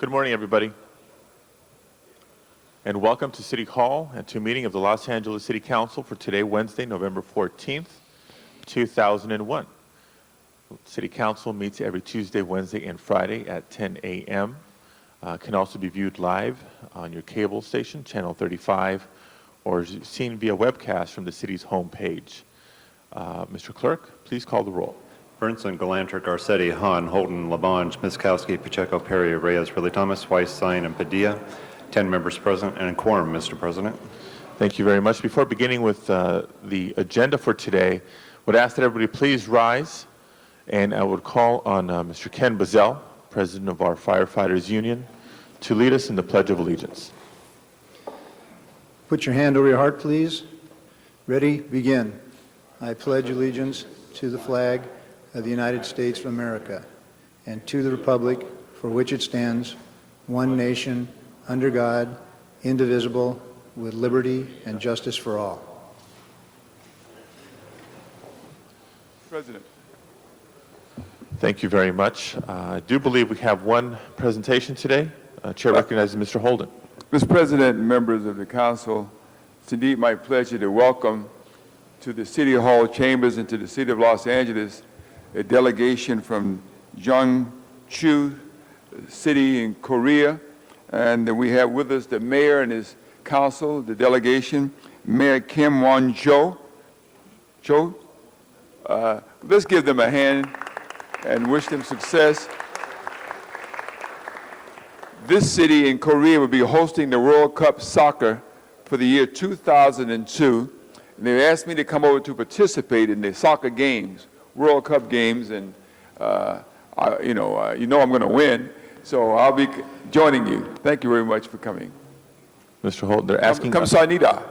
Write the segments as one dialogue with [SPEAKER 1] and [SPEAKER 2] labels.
[SPEAKER 1] Good morning, everybody, and welcome to City Hall and to a meeting of the Los Angeles City Council for today, Wednesday, November 14th, 2001. City Council meets every Tuesday, Wednesday, and Friday at 10 a.m. Can also be viewed live on your cable station, Channel 35, or seen via webcast from the city's homepage. Mr. Clerk, please call the roll.
[SPEAKER 2] Burnson, Galanter, Garcetti, Hahn, Holden, Labange, Miskowski, Pacheco, Perry, Reyes, Ridley Thomas, Weiss, Sine, and Padilla. 10 members present and a quorum, Mr. President.
[SPEAKER 1] Thank you very much. Before beginning with the agenda for today, I would ask that everybody please rise, and I would call on Mr. Ken Bazell, President of our Firefighters Union, to lead us in the Pledge of Allegiance.
[SPEAKER 3] Put your hand over your heart, please. Ready? Begin. I pledge allegiance to the flag of the United States of America and to the republic for which it stands, one nation, under God, indivisible, with liberty and justice for all.
[SPEAKER 4] President.
[SPEAKER 1] Thank you very much. I do believe we have one presentation today. Chair recognizes Mr. Holden.
[SPEAKER 4] Mr. President and members of the Council, it's indeed my pleasure to welcome to the City Hall chambers and to the City of Los Angeles a delegation from Jeonju City in Korea. And we have with us the mayor and his council, the delegation, Mayor Kim Won-jo. Let's give them a hand and wish them success. This city in Korea will be hosting the World Cup Soccer for the year 2002. And they asked me to come over to participate in the soccer games, World Cup games, and you know I'm going to win, so I'll be joining you. Thank you very much for coming.
[SPEAKER 1] Mr. Holden, they're asking...
[SPEAKER 4] Kamsahamnida.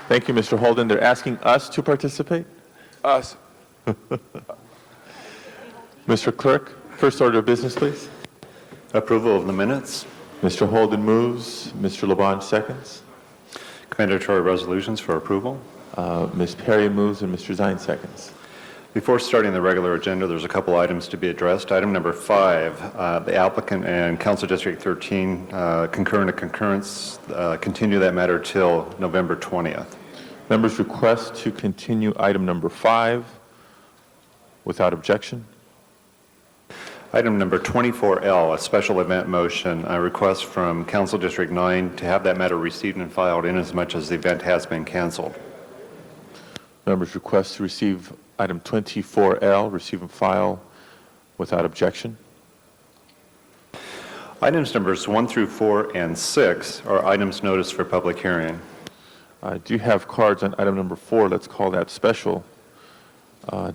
[SPEAKER 1] Thank you, Mr. Holden. They're asking us to participate?
[SPEAKER 4] Us.
[SPEAKER 1] Mr. Clerk, first order of business, please.
[SPEAKER 2] Approval of the minutes.
[SPEAKER 1] Mr. Holden moves. Mr. Labange seconds.
[SPEAKER 2] Commendatory resolutions for approval.
[SPEAKER 1] Ms. Perry moves and Mr. Zine seconds.
[SPEAKER 2] Before starting the regular agenda, there's a couple items to be addressed. Item number 5, the applicant and Council District 13 concurrence, continue that matter till November 20th.
[SPEAKER 1] Members request to continue item number 5 without objection.
[SPEAKER 2] Item number 24L, a special event motion, a request from Council District 9 to have that matter received and filed inasmuch as the event has been canceled.
[SPEAKER 1] Members request to receive item 24L, receive and file without objection.
[SPEAKER 2] Items numbers 1 through 4 and 6 are items noticed for public hearing.
[SPEAKER 1] I do have cards on item number 4. Let's call that special.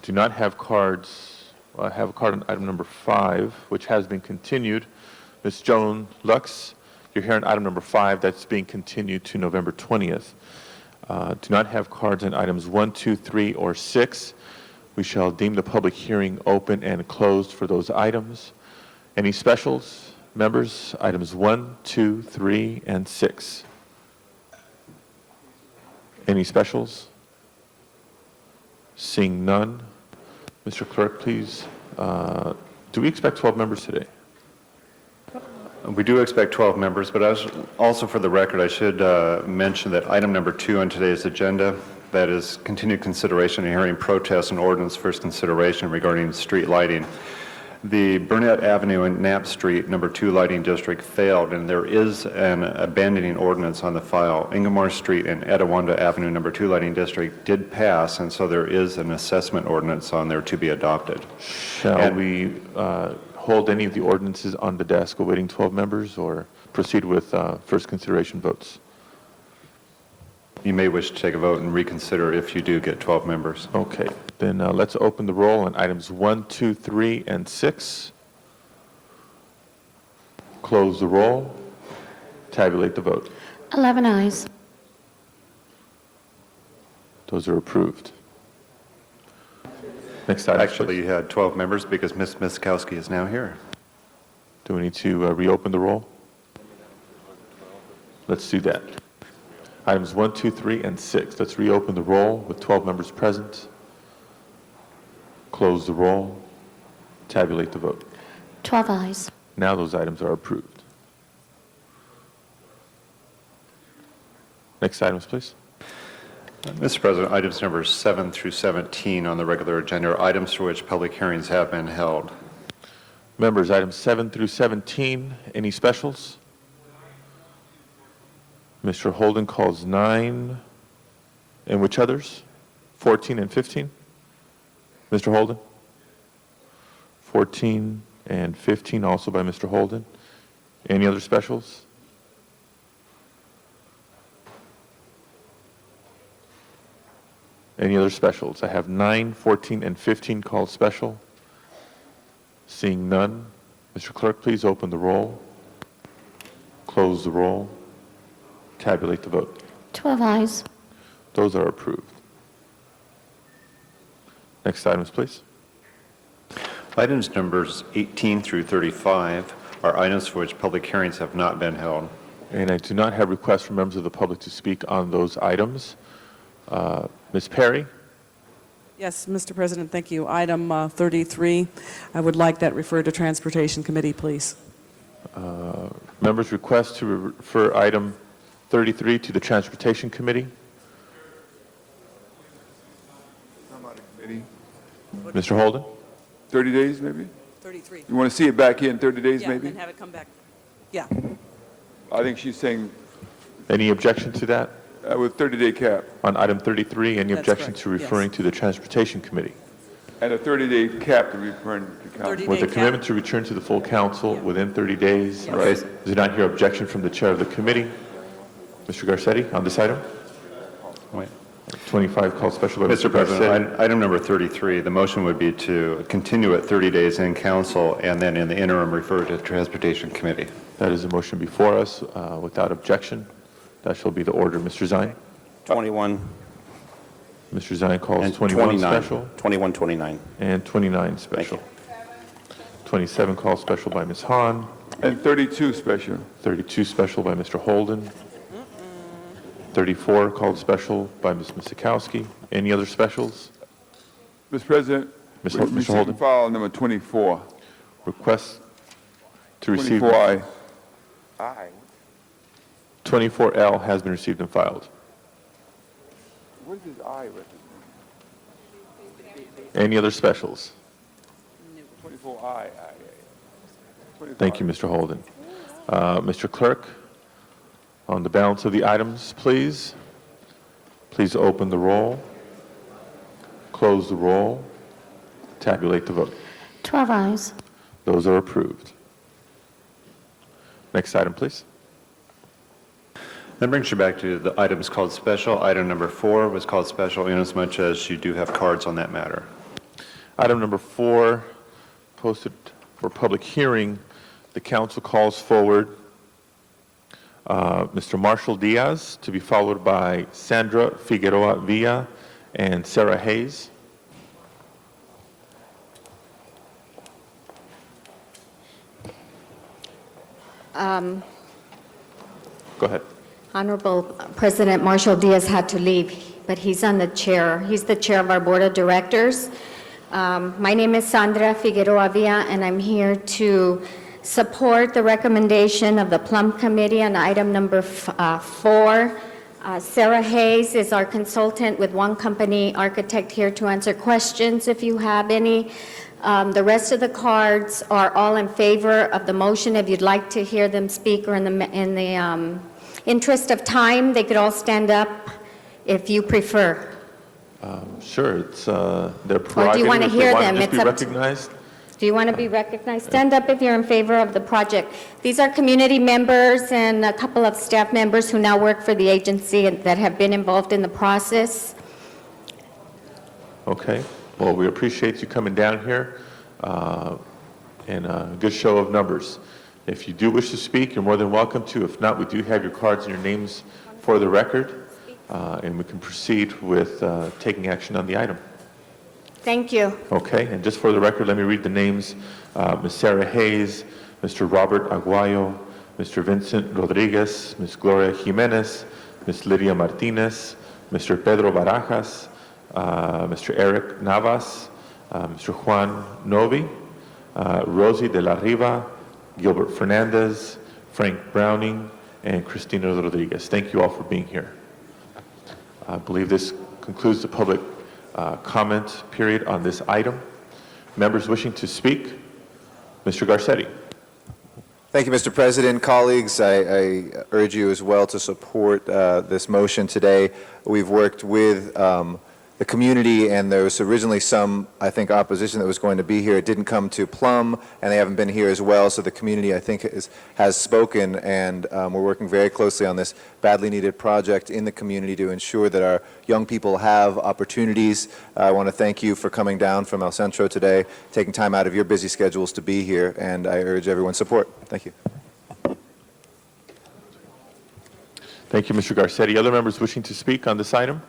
[SPEAKER 1] Do not have cards. I have a card on item number 5, which has been continued. Ms. Joan Lux, you're here on item number 5. That's being continued to November 20th. Do not have cards on items 1, 2, 3, or 6. We shall deem the public hearing open and closed for those items. Any specials, members? Items 1, 2, 3, and 6. Any specials? Seeing none. Mr. Clerk, please. Do we expect 12 members today?
[SPEAKER 2] We do expect 12 members, but also for the record, I should mention that item number 2 on today's agenda, that is continued consideration and hearing protests and ordinance first consideration regarding street lighting. The Burnett Avenue and Knapp Street number 2 lighting district failed, and there is an abandoning ordinance on the file. Ingomar Street and Etowanda Avenue number 2 lighting district did pass, and so there is an assessment ordinance on there to be adopted.
[SPEAKER 1] Shall we hold any of the ordinances on the desk awaiting 12 members, or proceed with first consideration votes?
[SPEAKER 2] You may wish to take a vote and reconsider if you do get 12 members.
[SPEAKER 1] Okay, then let's open the roll on items 1, 2, 3, and 6. Close the roll. Tabulate the vote.
[SPEAKER 5] 11 ayes.
[SPEAKER 1] Those are approved. Next item,
[SPEAKER 2] Actually,
[SPEAKER 1] please.
[SPEAKER 2] you had 12 members because Ms. Miskowski is now here.
[SPEAKER 1] Do we need to reopen the roll? Let's do that. Items 1, 2, 3, and 6. Let's reopen the roll with 12 members present. Close the roll. Tabulate the vote.
[SPEAKER 5] 12 eyes.
[SPEAKER 1] Now those items are approved. Next items, please.
[SPEAKER 2] Mr. President, items numbers 7 through 17 on the regular agenda are items for which public hearings have been held.
[SPEAKER 1] Members, items 7 through 17, any specials? Mr. Holden calls 9. And which others? 14 and 15? Mr. Holden? 14 and 15 also by Mr. Holden. Any other specials? Any other specials? I have 9, 14, and 15 called special. Seeing none, Mr. Clerk, please open the roll, close the roll, tabulate the vote.
[SPEAKER 5] 12 eyes.
[SPEAKER 1] Those are approved. Next items, please.
[SPEAKER 2] Items numbers 18 through 35 are items for which public hearings have not been held.
[SPEAKER 1] And I do not have requests from members of the public to speak on those items. Ms. Perry?
[SPEAKER 6] Yes, Mr. President, thank you. Item 33, I would like that referred to Transportation Committee, please.
[SPEAKER 1] Members request to refer item 33 to the Transportation Committee.
[SPEAKER 4] Come out of committee.
[SPEAKER 1] Mr. Holden?
[SPEAKER 4] 30 days, maybe?
[SPEAKER 6] 33.
[SPEAKER 4] You want to see it back here in 30 days,
[SPEAKER 6] Yeah,
[SPEAKER 4] maybe?
[SPEAKER 6] and have it come back. Yeah.
[SPEAKER 4] I think she's saying
[SPEAKER 1] Any objection to that?
[SPEAKER 4] with 30-day cap
[SPEAKER 1] On item 33, any
[SPEAKER 6] That's
[SPEAKER 1] objection
[SPEAKER 6] correct,
[SPEAKER 1] to referring
[SPEAKER 6] yes.
[SPEAKER 1] to the Transportation Committee?
[SPEAKER 4] and a 30-day cap to return to council.
[SPEAKER 6] 30
[SPEAKER 1] With
[SPEAKER 6] Day
[SPEAKER 1] a
[SPEAKER 6] cap.
[SPEAKER 1] commitment to return to the full council
[SPEAKER 6] Yeah.
[SPEAKER 1] within 30 days.
[SPEAKER 6] Yes.
[SPEAKER 2] Right.
[SPEAKER 1] Does not hear objection from the chair of the committee. Mr. Garcetti, on this item?
[SPEAKER 2] Wait.
[SPEAKER 1] 25 called special by
[SPEAKER 2] Mr.
[SPEAKER 1] Mr. Garcetti.
[SPEAKER 2] President, item number 33, the motion would be to continue at 30 days in council and then in the interim refer to the Transportation Committee.
[SPEAKER 1] That is a motion before us without objection. That shall be the order. Mr. Zine?
[SPEAKER 7] 21
[SPEAKER 1] Mr. Zine calls
[SPEAKER 7] and
[SPEAKER 1] 21
[SPEAKER 7] 29.
[SPEAKER 1] special
[SPEAKER 7] 21, 29.
[SPEAKER 1] and 29 special. 27 called special by Ms. Hahn.
[SPEAKER 4] And 32 special.
[SPEAKER 1] 32 special by Mr. Holden. 34 called special by Ms. Misikowski. Any other specials?
[SPEAKER 4] Mr. President,
[SPEAKER 1] Mr.
[SPEAKER 4] we
[SPEAKER 1] Mr.
[SPEAKER 4] received
[SPEAKER 1] Holden.
[SPEAKER 4] file number 24.
[SPEAKER 1] Request to receive.
[SPEAKER 4] 24I.
[SPEAKER 1] 24L has been received and filed.
[SPEAKER 4] What does I represent?
[SPEAKER 1] Any other specials?
[SPEAKER 4] 24I.
[SPEAKER 1] Thank you, Mr. Holden. Mr. Clerk, on the balance of the items, please. Please open the roll, close the roll, tabulate the vote.
[SPEAKER 5] 12 eyes.
[SPEAKER 1] Those are approved. Next item, please.
[SPEAKER 2] That brings you back to the items called special. Item number 4 was called special inasmuch as you do have cards on that matter.
[SPEAKER 1] Item number 4, posted for public hearing. The council calls forward Mr. Marshall Diaz, to be followed by Sandra Figueroa Villa and Sarah Hayes. Go ahead.
[SPEAKER 8] Honorable President Marshall Diaz had to leave, but he's on the chair. He's the chair of our board of directors. My name is Sandra Figueroa Villa, and I'm here to support the recommendation of the Plum Committee on item number 4. Sarah Hayes is our consultant with One Company Architect here to answer questions if you have any. The rest of the cards are all in favor of the motion. If you'd like to hear them speak, or in the interest of time, they could all stand up if you prefer.
[SPEAKER 1] Sure, it's their prerogative.
[SPEAKER 8] Or do you want to
[SPEAKER 1] if they
[SPEAKER 8] hear
[SPEAKER 1] want
[SPEAKER 8] them?
[SPEAKER 1] just be
[SPEAKER 8] It's up to-
[SPEAKER 1] recognized.
[SPEAKER 8] Do you want to be recognized? Stand up if you're in favor of the project. These are community members and a couple of staff members who now work for the agency and that have been involved in the process.
[SPEAKER 1] Okay. Well, we appreciate you coming down here, and a good show of numbers. If you do wish to speak, you're more than welcome to. If not, we do have your cards and your names for the record, and we can proceed with taking action on the item.
[SPEAKER 8] Thank you.
[SPEAKER 1] Okay, and just for the record, let me read the names. Ms. Sarah Hayes, Mr. Robert Aguayo, Mr. Vincent Rodriguez, Ms. Gloria Jimenez, Ms. Lydia Martinez, Mr. Pedro Barajas, Mr. Eric Navas, Mr. Juan Novi, Rosie de la Riva, Gilbert Fernandez, Frank Browning, and Cristina Rodriguez. Thank you all for being here. I believe this concludes the public comment period on this item. Members wishing to speak, Mr. Garcetti.
[SPEAKER 9] Thank you, Mr. President. Colleagues, I urge you as well to support this motion today. We've worked with the community, and there was originally some, I think, opposition that was going to be here. It didn't come to plum, and they haven't been here as well, so the community, I think, has spoken, and we're working very closely on this badly needed project in the community to ensure that our young people have opportunities. I want to thank you for coming down from El Centro today, taking time out of your busy schedules to be here, and I urge everyone's support. Thank you.
[SPEAKER 1] Thank you, Mr. Garcetti. Other members wishing to speak on this item?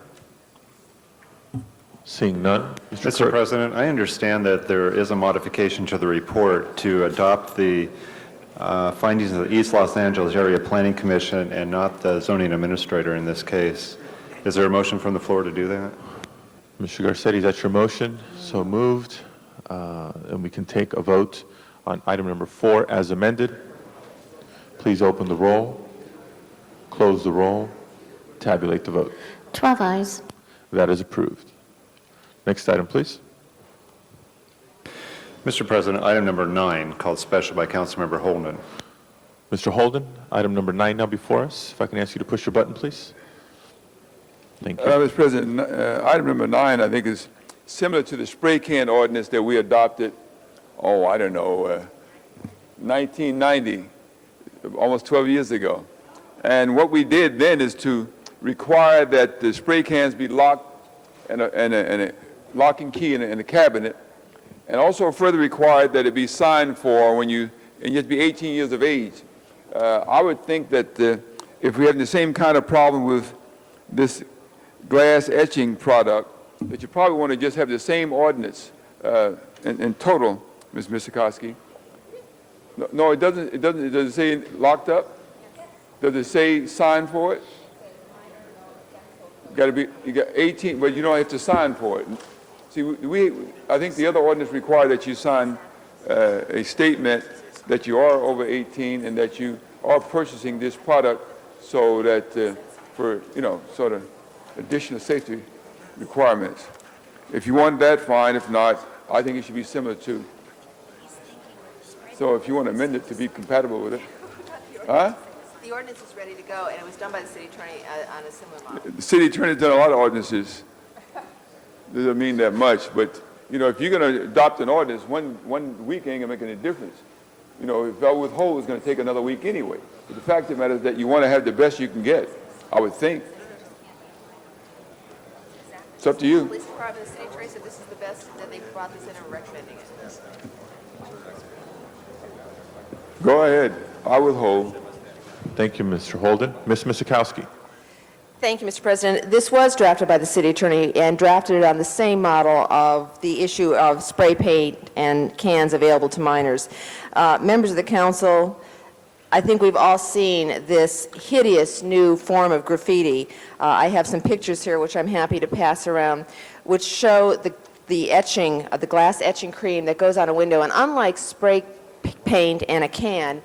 [SPEAKER 1] Seeing none.
[SPEAKER 2] Mr.
[SPEAKER 1] Clerk.
[SPEAKER 2] President, I understand that there is a modification to the report to adopt the findings of the East Los Angeles Area Planning Commission and not the zoning administrator in this case. Is there a motion from the floor to do that?
[SPEAKER 1] Mr. Garcetti, is that your motion? So moved. And we can take a vote on item number 4 as amended. Please open the roll, close the roll, tabulate the vote.
[SPEAKER 5] 12 eyes.
[SPEAKER 1] That is approved. Next item, please.
[SPEAKER 2] Mr. President, item number 9, called special by Councilmember Holden.
[SPEAKER 1] Mr. Holden, item number 9 now before us. If I can ask you to push your button, please. Thank you.
[SPEAKER 4] Mr. President, item number 9, I think, is similar to the spray can ordinance that we adopted, 1990, almost 12 years ago. And what we did then is to require that the spray cans be locked and a lock and key in the cabinet, and also further required that it be signed for and you have to be 18 years of age. I would think that if we had the same kind of problem with this glass etching product, that you probably want to just have the same ordinance in total, Ms. Misikowski. No, it doesn't. It doesn't. Does it say locked up? Does it say sign for it? You got 18, but you don't have to sign for it. See, I think the other ordinance requires that you sign a statement that you are over 18 and that you are purchasing this product so that for, sort of additional safety requirements. If you want that, fine. If not, I think it should be similar too. So if you want to amend it to be compatible with it. Huh?
[SPEAKER 10] The ordinance is ready to go, and it was done by the city attorney on a similar model.
[SPEAKER 4] The city attorney's done a lot of ordinances. Doesn't mean that much, but, if you're going to adopt an ordinance, one week ain't going to make any difference. If I withhold, it's going to take another week anyway. But the fact of the matter is that you want to have the best you can get, I would think. It's up to you.
[SPEAKER 10] The police department, the city attorney said this is the best, that they brought this in and recommending it.
[SPEAKER 4] Go ahead. I withhold.
[SPEAKER 1] Thank you, Mr. Holden. Ms. Misikowski.
[SPEAKER 10] Thank you, Mr. President. This was drafted by the city attorney and drafted on the same model of the issue of spray paint and cans available to minors. Members of the council, I think we've all seen this hideous new form of graffiti. I have some pictures here which I'm happy to pass around, which show the etching, the glass etching cream that goes on a window. And unlike spray paint and a can,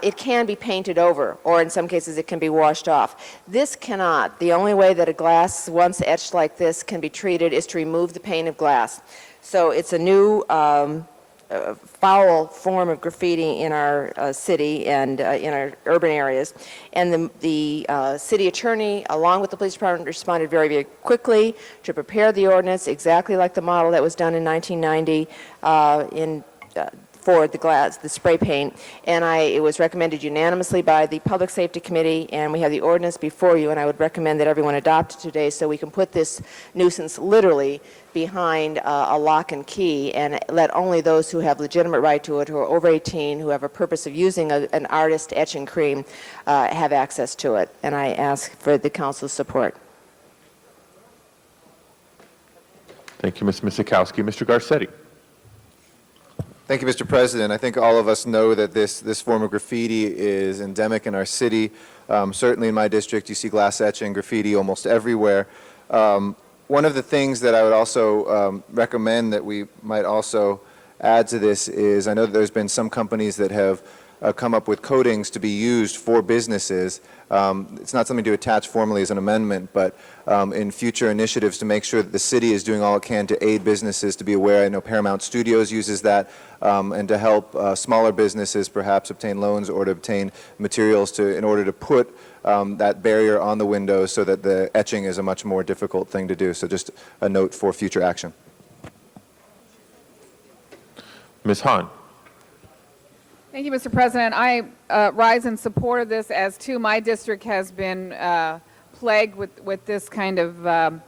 [SPEAKER 10] it can be painted over, or in some cases it can be washed off. This cannot. The only way that a glass, once etched like this, can be treated is to remove the pane of glass. So it's a new foul form of graffiti in our city and in our urban areas. And the city attorney, along with the police department, responded very, very quickly to prepare the ordinance exactly like the model that was done in 1990 for the spray paint, and it was recommended unanimously by the Public Safety Committee, and we have the ordinance before you, and I would recommend that everyone adopt it today so we can put this nuisance literally behind a lock and key and let only those who have legitimate right to it, who are over 18, who have a purpose of using an artist etching cream, have access to it. And I ask for the council's support.
[SPEAKER 1] Thank you, Ms. Misikowski. Mr. Garcetti.
[SPEAKER 9] Thank you, Mr. President. I think all of us know that this form of graffiti is endemic in our city. Certainly in my district, you see glass etching graffiti almost everywhere. One of the things that I would also recommend that we might also add to this is, I know that there's been some companies that have come up with coatings to be used for businesses. It's not something to attach formally as an amendment, but in future initiatives to make sure that the city is doing all it can to aid businesses to be aware. I know Paramount Studios uses that, and to help smaller businesses perhaps obtain loans or to obtain materials in order to put that barrier on the windows so that the etching is a much more difficult thing to do. So just a note for future action.
[SPEAKER 1] Ms. Hahn.
[SPEAKER 11] Thank you, Mr. President. I rise in support of this, as too my district has been plagued with this kind of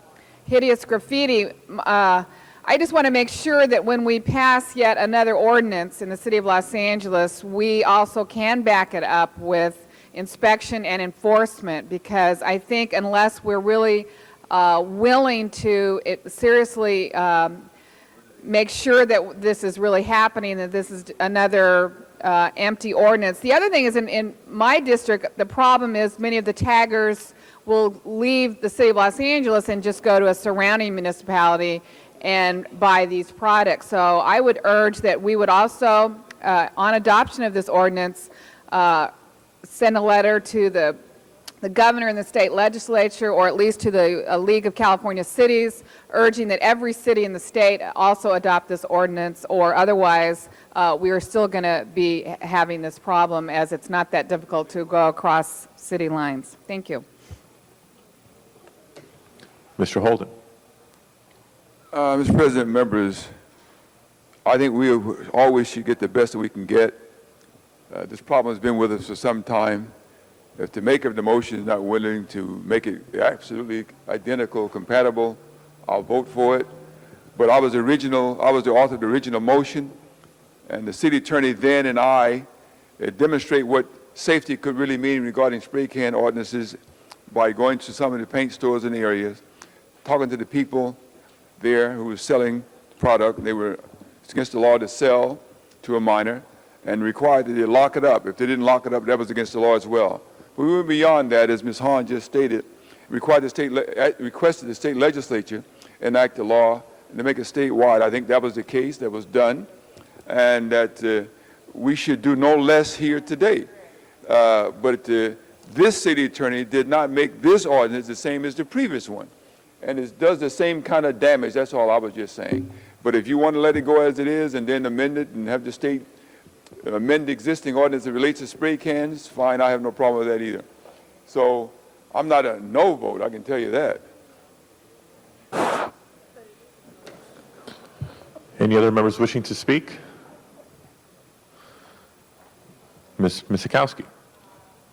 [SPEAKER 11] hideous graffiti. I just want to make sure that when we pass yet another ordinance in the city of Los Angeles, we also can back it up with inspection and enforcement, because I think unless we're really willing to seriously make sure that this is really happening, that this is another empty ordinance. The other thing is, in my district, the problem is many of the taggers will leave the city of Los Angeles and just go to a surrounding municipality and buy these products. So I would urge that we would also, on adoption of this ordinance, send a letter to the governor and the state legislature, or at least to the League of California Cities, urging that every city in the state also adopt this ordinance, or otherwise we are still going to be having this problem, as it's not that difficult to go across city lines. Thank you.
[SPEAKER 1] Mr. Holden.
[SPEAKER 4] Mr. President, members, I think we always should get the best that we can get. This problem has been with us for some time. If the maker of the motion is not willing to make it absolutely identical, compatible, I'll vote for it. But I was the author of the original motion, and the city attorney then and I demonstrate what safety could really mean regarding spray can ordinances by going to some of the paint stores in the areas, talking to the people there who were selling product. It's against the law to sell to a minor, and required that they lock it up. If they didn't lock it up, that was against the law as well. But we went beyond that, as Ms. Hahn just stated, requested the state legislature enact the law and to make it statewide. I think that was the case that was done, and that we should do no less here today. But this city attorney did not make this ordinance the same as the previous one, and it does the same kind of damage. That's all I was just saying. But if you want to let it go as it is and then amend it and have the state amend the existing ordinance that relates to spray cans, fine, I have no problem with that either. So I'm not a no vote, I can tell you that.
[SPEAKER 1] Any other members wishing to speak? Ms. Sikowski.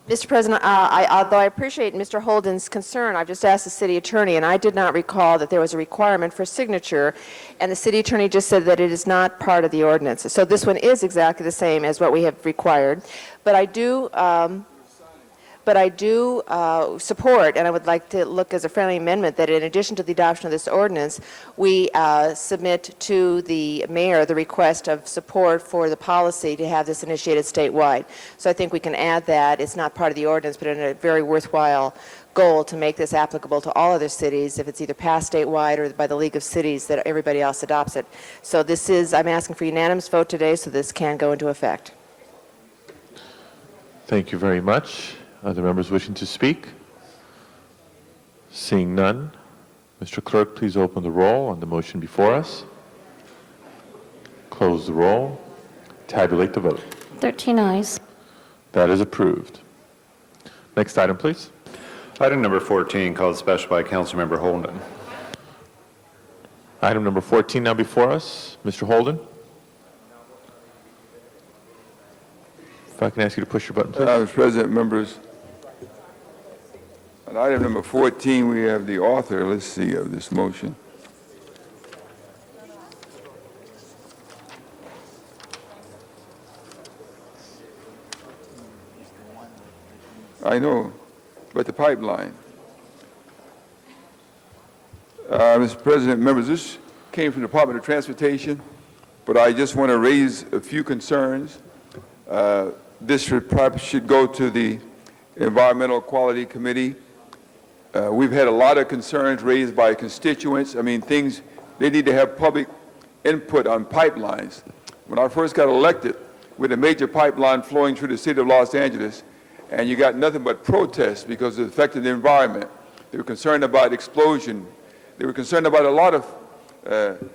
[SPEAKER 10] Mr. President, although I appreciate Mr. Holden's concern, I've just asked the city attorney, and I did not recall that there was a requirement for signature, and the city attorney just said that it is not part of the ordinance. So this one is exactly the same as what we have required. But I do support, and I would like to look as a friendly amendment, that in addition to the adoption of this ordinance, we submit to the mayor the request of support for the policy to have this initiated statewide. So I think we can add that. It's not part of the ordinance, but a very worthwhile goal to make this applicable to all other cities, if it's either passed statewide or by the League of Cities, that everybody else adopts it. So I'm asking for unanimous vote today so this can go into effect.
[SPEAKER 1] Thank you very much. Other members wishing to speak? Seeing none, Mr. Clerk, please open the roll on the motion before us. Close the roll. Tabulate the vote.
[SPEAKER 5] 13 ayes.
[SPEAKER 1] That is approved. Next item, please.
[SPEAKER 2] Item number 14, called special by Councilmember Holden.
[SPEAKER 1] Item number 14 now before us. Mr. Holden? If I can ask you to push your button, please.
[SPEAKER 4] Mr. President, members, on item number 14, we have the author, let's see, of this motion. I know, but the pipeline. Mr. President, members, this came from the Department of Transportation, but I just want to raise a few concerns. This should go to the Environmental Quality Committee. We've had a lot of concerns raised by constituents. I mean, they need to have public input on pipelines. when I first got elected, with a major pipeline flowing through the city of Los Angeles, and you got nothing but protests because it affected the environment. They were concerned about explosion. They were concerned about a lot of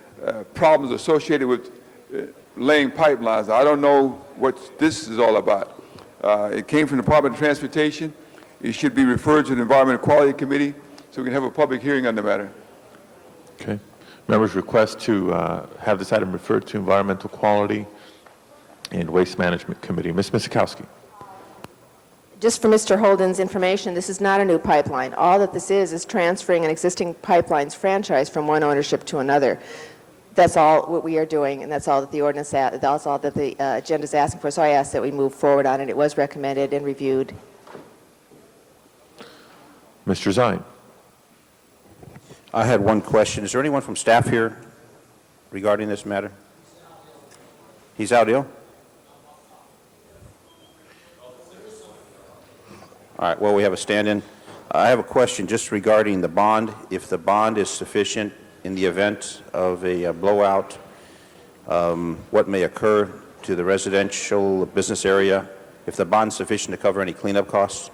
[SPEAKER 4] problems associated with laying pipelines. I don't know what this is all about. It came from the Department of Transportation. It should be referred to the Environmental Quality Committee so we can have a public hearing on the matter.
[SPEAKER 1] Okay. Members request to have this item referred to Environmental Quality and Waste Management Committee. Ms. Misikowski.
[SPEAKER 10] Just for Mr. Holden's information, this is not a new pipeline. All that this is transferring an existing pipeline's franchise from one ownership to another. That's all what we are doing, and that's all that the ordinance, that's all that the agenda is asking for. So I ask that we move forward on it. It was recommended and reviewed.
[SPEAKER 1] Mr. Zine.
[SPEAKER 7] I had one question. Is there anyone from staff here regarding this matter? He's out ill? All right, well, we have a stand-in. I have a question just regarding the bond. If the bond is sufficient in the event of a blowout, what may occur to the residential business area, if the bond is sufficient to cover any cleanup costs?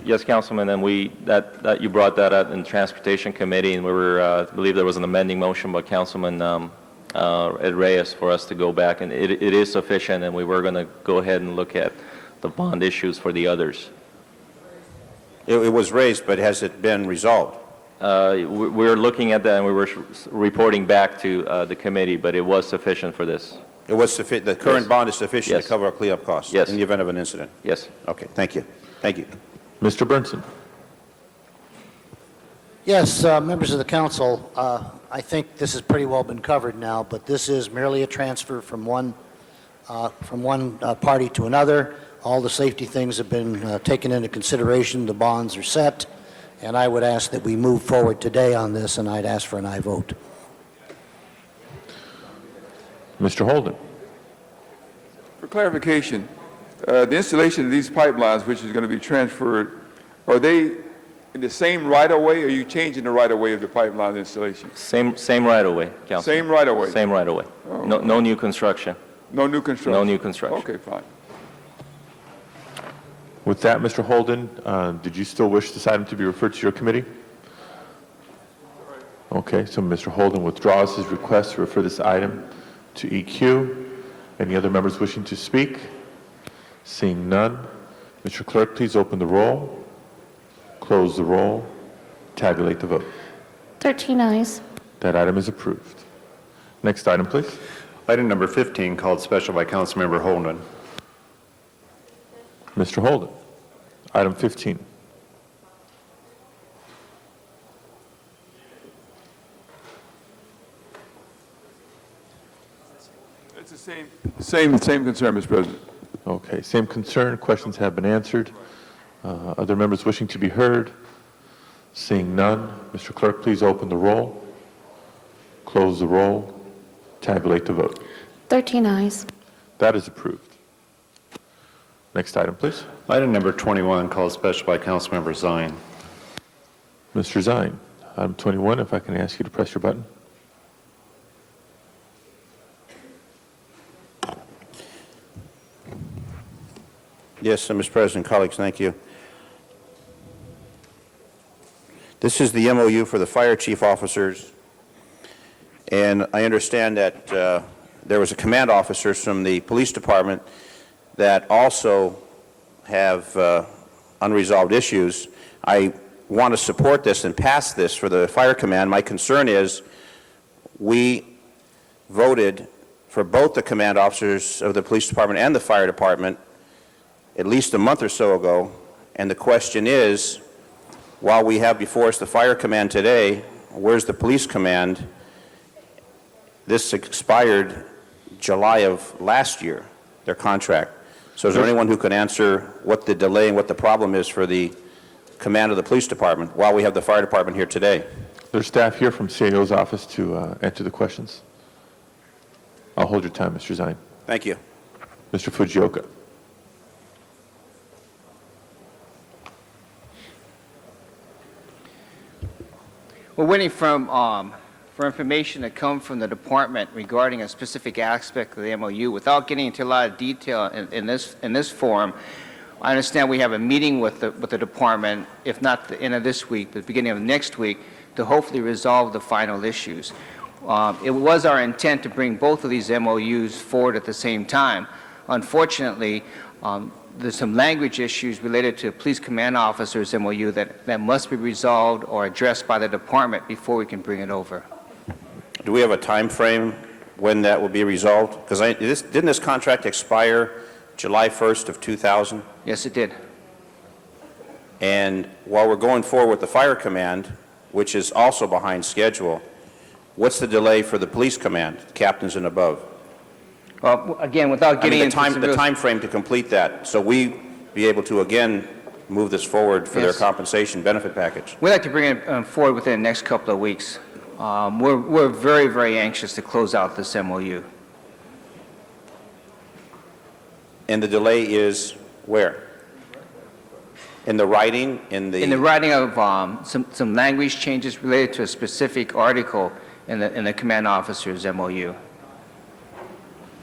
[SPEAKER 12] Yes, Councilman, and you brought that up in Transportation Committee, and we were, I believe there was an amending motion by Councilman Ed Reyes for us to go back, and it is sufficient, and we were going to go ahead and look at the bond issues for the others.
[SPEAKER 7] It was raised, but has it been resolved?
[SPEAKER 12] We're looking at that, and we were reporting back to the committee, but it was sufficient for this.
[SPEAKER 7] It was sufficient. The current bond is sufficient
[SPEAKER 12] Yes.
[SPEAKER 7] to cover our cleanup costs
[SPEAKER 12] Yes.
[SPEAKER 7] in the event of an incident?
[SPEAKER 12] Yes.
[SPEAKER 7] Okay, thank you. Thank you.
[SPEAKER 1] Mr. Burnson.
[SPEAKER 13] Yes, members of the council, I think this has pretty well been covered now, but this is merely a transfer from one party to another. All the safety things have been taken into consideration. The bonds are set, and I would ask that we move forward today on this, and I'd ask for an aye vote.
[SPEAKER 1] Mr. Holden.
[SPEAKER 4] For clarification, the installation of these pipelines, which is going to be transferred, are they in the same right-of-way, or are you changing the right-of-way of the pipeline installation?
[SPEAKER 12] Same right-of-way, Councilman.
[SPEAKER 4] Same right-of-way?
[SPEAKER 12] Same right-of-way.
[SPEAKER 4] Oh.
[SPEAKER 12] No new construction.
[SPEAKER 4] No new construction?
[SPEAKER 12] No new construction.
[SPEAKER 4] Okay, fine.
[SPEAKER 1] With that, Mr. Holden, did you still wish this item to be referred to your committee? Okay, so Mr. Holden withdraws his request to refer this item to EQ. Any other members wishing to speak? Seeing none, Mr. Clerk, please open the roll, close the roll, tabulate the vote.
[SPEAKER 5] 13 ayes.
[SPEAKER 1] That item is approved. Next item, please.
[SPEAKER 2] Item number 15, called special by Councilmember Holden.
[SPEAKER 1] Mr. Holden, item 15.
[SPEAKER 4] It's the same concern, Mr. President.
[SPEAKER 1] Okay, same concern. Questions have been answered. Other members wishing to be heard? Seeing none, Mr. Clerk, please open the roll, close the roll, tabulate the vote.
[SPEAKER 5] 13 ayes.
[SPEAKER 1] That is approved. Next item, please.
[SPEAKER 2] Item number 21, called special by Councilmember Zine.
[SPEAKER 1] Mr. Zine, item 21, if I can ask you to press your button.
[SPEAKER 7] Yes, Mr. President, colleagues, thank you. This is the MOU for the fire chief officers, and I understand that there was a command officers from the police department that also have unresolved issues. I want to support this and pass this for the fire command. My concern is we voted for both the command officers of the police department and the fire department at least a month or so ago, and the question is, while we have before us the fire command today, where's the police command? This expired July of last year, their contract. So is there anyone who can answer what the delay and what the problem is for the command of the police department while we have the fire department here today?
[SPEAKER 1] There's staff here from CAO's office to answer the questions. I'll hold your time, Mr. Zine.
[SPEAKER 7] Thank you.
[SPEAKER 1] Mr. Fujioka.
[SPEAKER 14] We're waiting from for information to come from the department regarding a specific aspect of the MOU without getting into a lot of detail in this forum. I understand we have a meeting with the department, if not the end of this week, but the beginning of next week, to hopefully resolve the final issues. It was our intent to bring both of these MOUs forward at the same time. Unfortunately, there's some language issues related to police command officers MOU that must be resolved or addressed by the department before we can bring it over.
[SPEAKER 7] Do we have a time frame when that will be resolved? Because didn't this contract expire July 1st of 2000?
[SPEAKER 14] Yes, it did.
[SPEAKER 7] And while we're going forward with the fire command, which is also behind schedule, what's the delay for the police command, captains and above?
[SPEAKER 14] Well, again, without getting into
[SPEAKER 7] the time frame to complete that, so we be able to again move this forward for their
[SPEAKER 14] Yes.
[SPEAKER 7] compensation benefit package.
[SPEAKER 14] We'd like to bring it forward within the next couple of weeks. We're very, very anxious to close out this MOU.
[SPEAKER 7] And the delay is where? In the writing, in the
[SPEAKER 14] writing of some language changes related to a specific article in the command officer's MOU.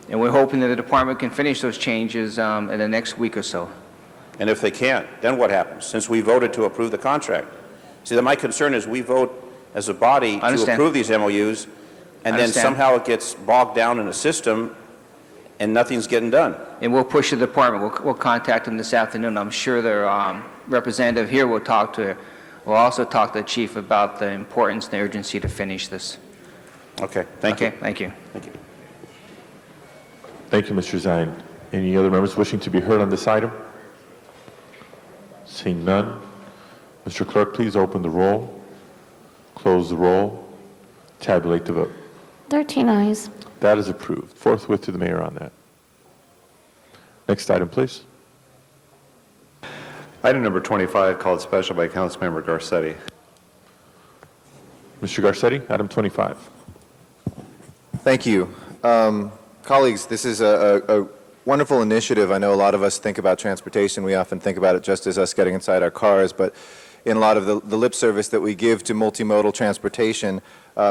[SPEAKER 14] And we're hoping that the department can finish those changes in the next week or so.
[SPEAKER 7] And if they can't, then what happens? Since we voted to approve the contract. See, my concern is we vote as a body to approve these MOUs, and then somehow it gets bogged down in a system, and nothing's getting done.
[SPEAKER 14] And we'll push the department. We'll contact them this afternoon. I'm sure their representative here will also talk to the chief about the importance and the urgency to finish this.
[SPEAKER 7] Okay, thank you.
[SPEAKER 14] Okay, thank you.
[SPEAKER 7] Thank you.
[SPEAKER 1] Thank you, Mr. Zine. Any other members wishing to be heard on this item? Seeing none, Mr. Clerk, please open the roll, close the roll, tabulate the vote.
[SPEAKER 5] 13 eyes.
[SPEAKER 1] That is approved. Forthwith to the mayor on that. Next item, please.
[SPEAKER 2] Item number 25, called special by Councilmember Garcetti.
[SPEAKER 1] Mr. Garcetti, item 25.
[SPEAKER 9] Thank you. Colleagues, this is a wonderful initiative. I know a lot of us think about transportation. We often think about it just as us getting inside our cars, but in a lot of the lip service that we give to multimodal transportation,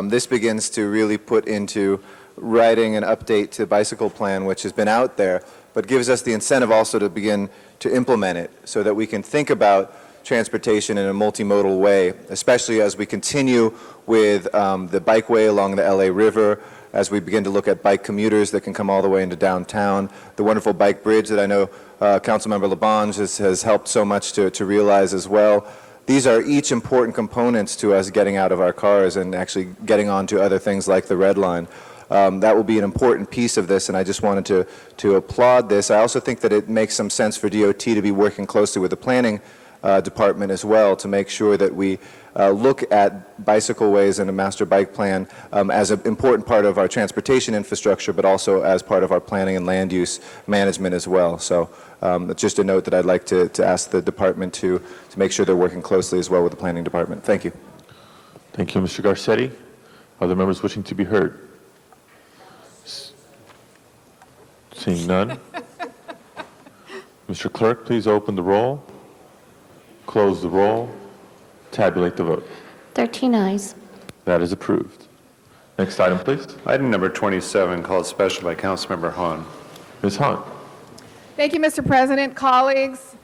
[SPEAKER 9] this begins to really put into writing an update to the bicycle plan, which has been out there, but gives us the incentive also to begin to implement it so that we can think about transportation in a multimodal way, especially as we continue with the bikeway along the LA River, as we begin to look at bike commuters that can come all the way into downtown, the wonderful bike bridge that I know Councilmember Labange has helped so much to realize as well. These are each important components to us getting out of our cars and actually getting on to other things like the Red Line. That will be an important piece of this, and I just wanted to applaud this. I also think that it makes some sense for DOT to be working closely with the planning department as well to make sure that we look at bicycle ways and a master bike plan as an important part of our transportation infrastructure, but also as part of our planning and land use management as well. So just a note that I'd like to ask the department to make sure they're working closely as well with the planning department. Thank you.
[SPEAKER 1] Thank you, Mr. Garcetti. Other members wishing to be heard? Seeing none. Mr. Clerk, please open the roll, close the roll, tabulate the vote.
[SPEAKER 5] 13 eyes.
[SPEAKER 1] That is approved. Next item, please.
[SPEAKER 2] Item number 27, called special by Councilmember Hahn.
[SPEAKER 1] Ms. Hahn.
[SPEAKER 11] Thank you, Mr. President. Colleagues,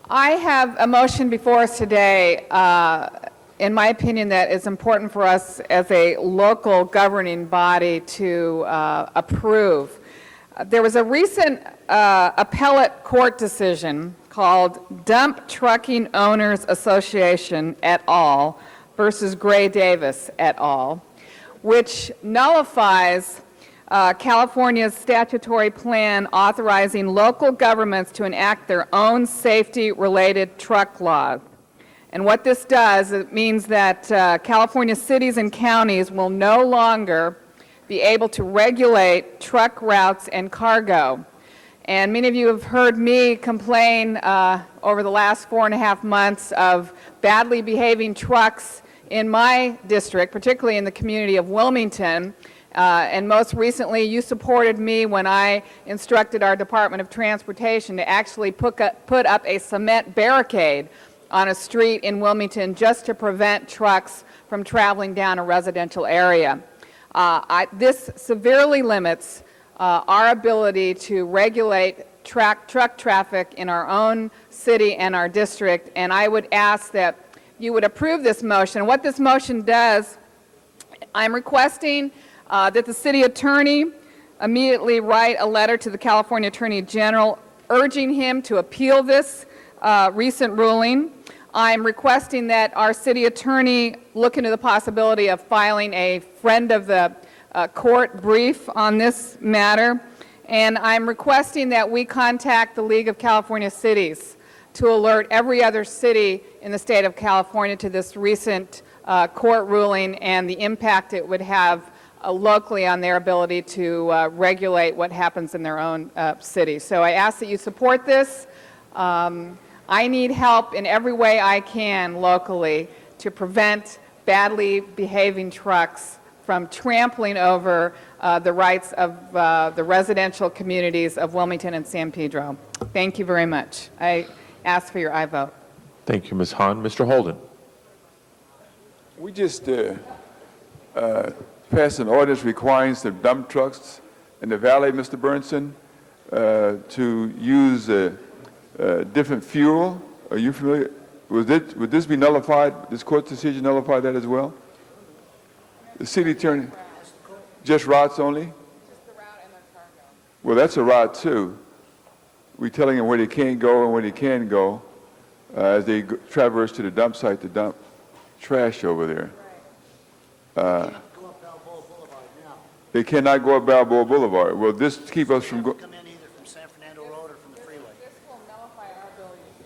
[SPEAKER 11] I have a motion before us today, in my opinion, that is important for us as a local governing body to approve. There was a recent appellate court decision called Dump Trucking Owners Association et al. Versus Gray Davis et al., which nullifies California's statutory plan authorizing local governments to enact their own safety-related truck law. And what this does, it means that California cities and counties will no longer be able to regulate truck routes and cargo. And many of you have heard me complain over the last 4.5 months of badly behaving trucks in my district, particularly in the community of Wilmington. And most recently, you supported me when I instructed our Department of Transportation to actually put up a cement barricade on a street in Wilmington just to prevent trucks from traveling down a residential area. This severely limits our ability to regulate truck traffic in our own city and our district, and I would ask that you would approve this motion. What this motion does, I'm requesting that the city attorney immediately write a letter to the California Attorney General urging him to appeal this recent ruling. I'm requesting that our city attorney look into the possibility of filing a friend of the court brief on this matter. And I'm requesting that we contact the League of California Cities to alert every other city in the state of California to this recent court ruling and the impact it would have locally on their ability to regulate what happens in their own city. So I ask that you support this. I need help in every way I can locally to prevent badly behaving trucks from trampling over the rights of the residential communities of Wilmington and San Pedro. Thank you very much. I ask for your aye vote.
[SPEAKER 1] Thank you, Ms. Hahn. Mr. Holden.
[SPEAKER 4] We just passed an ordinance requiring some dump trucks in the valley, Mr. Burnson, to use different fuel. Are you familiar? Would this be nullified? This court decision nullify that as well? The city attorney, just routes only? Just the route and the cargo. Well, that's a route too. We're telling them where they can't go and where they can go as they traverse to the dump site to dump trash over there. They cannot go up Balboa Boulevard. Will this keep us from going?
[SPEAKER 13] Come in either from San Fernando Road or from the freeway.
[SPEAKER 11] This will nullify our ability to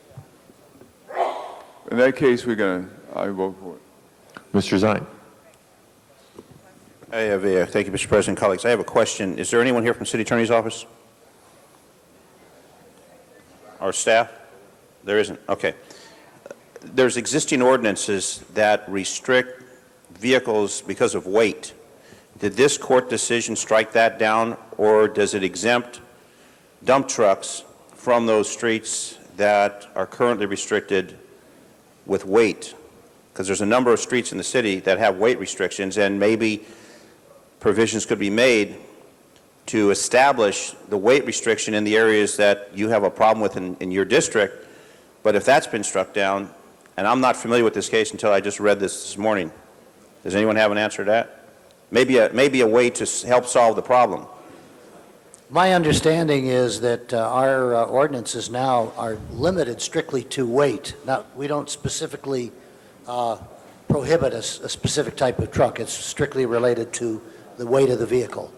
[SPEAKER 11] do that.
[SPEAKER 4] In that case, I vote for it.
[SPEAKER 1] Mr. Zine.
[SPEAKER 7] Thank you, Mr. President, colleagues. I have a question. Is there anyone here from City Attorney's Office? Or staff? There isn't. Okay. There's existing ordinances that restrict vehicles because of weight. Did this court decision strike that down, or does it exempt dump trucks from those streets that are currently restricted with weight? Because there's a number of streets in the city that have weight restrictions, and maybe provisions could be made to establish the weight restriction in the areas that you have a problem with in your district. But if that's been struck down, and I'm not familiar with this case until I just read this morning, does anyone have an answer to that? Maybe a way to help solve the problem.
[SPEAKER 13] My understanding is that our ordinances now are limited strictly to weight. Now, we don't specifically prohibit a specific type of truck. It's strictly related to the weight of the vehicle.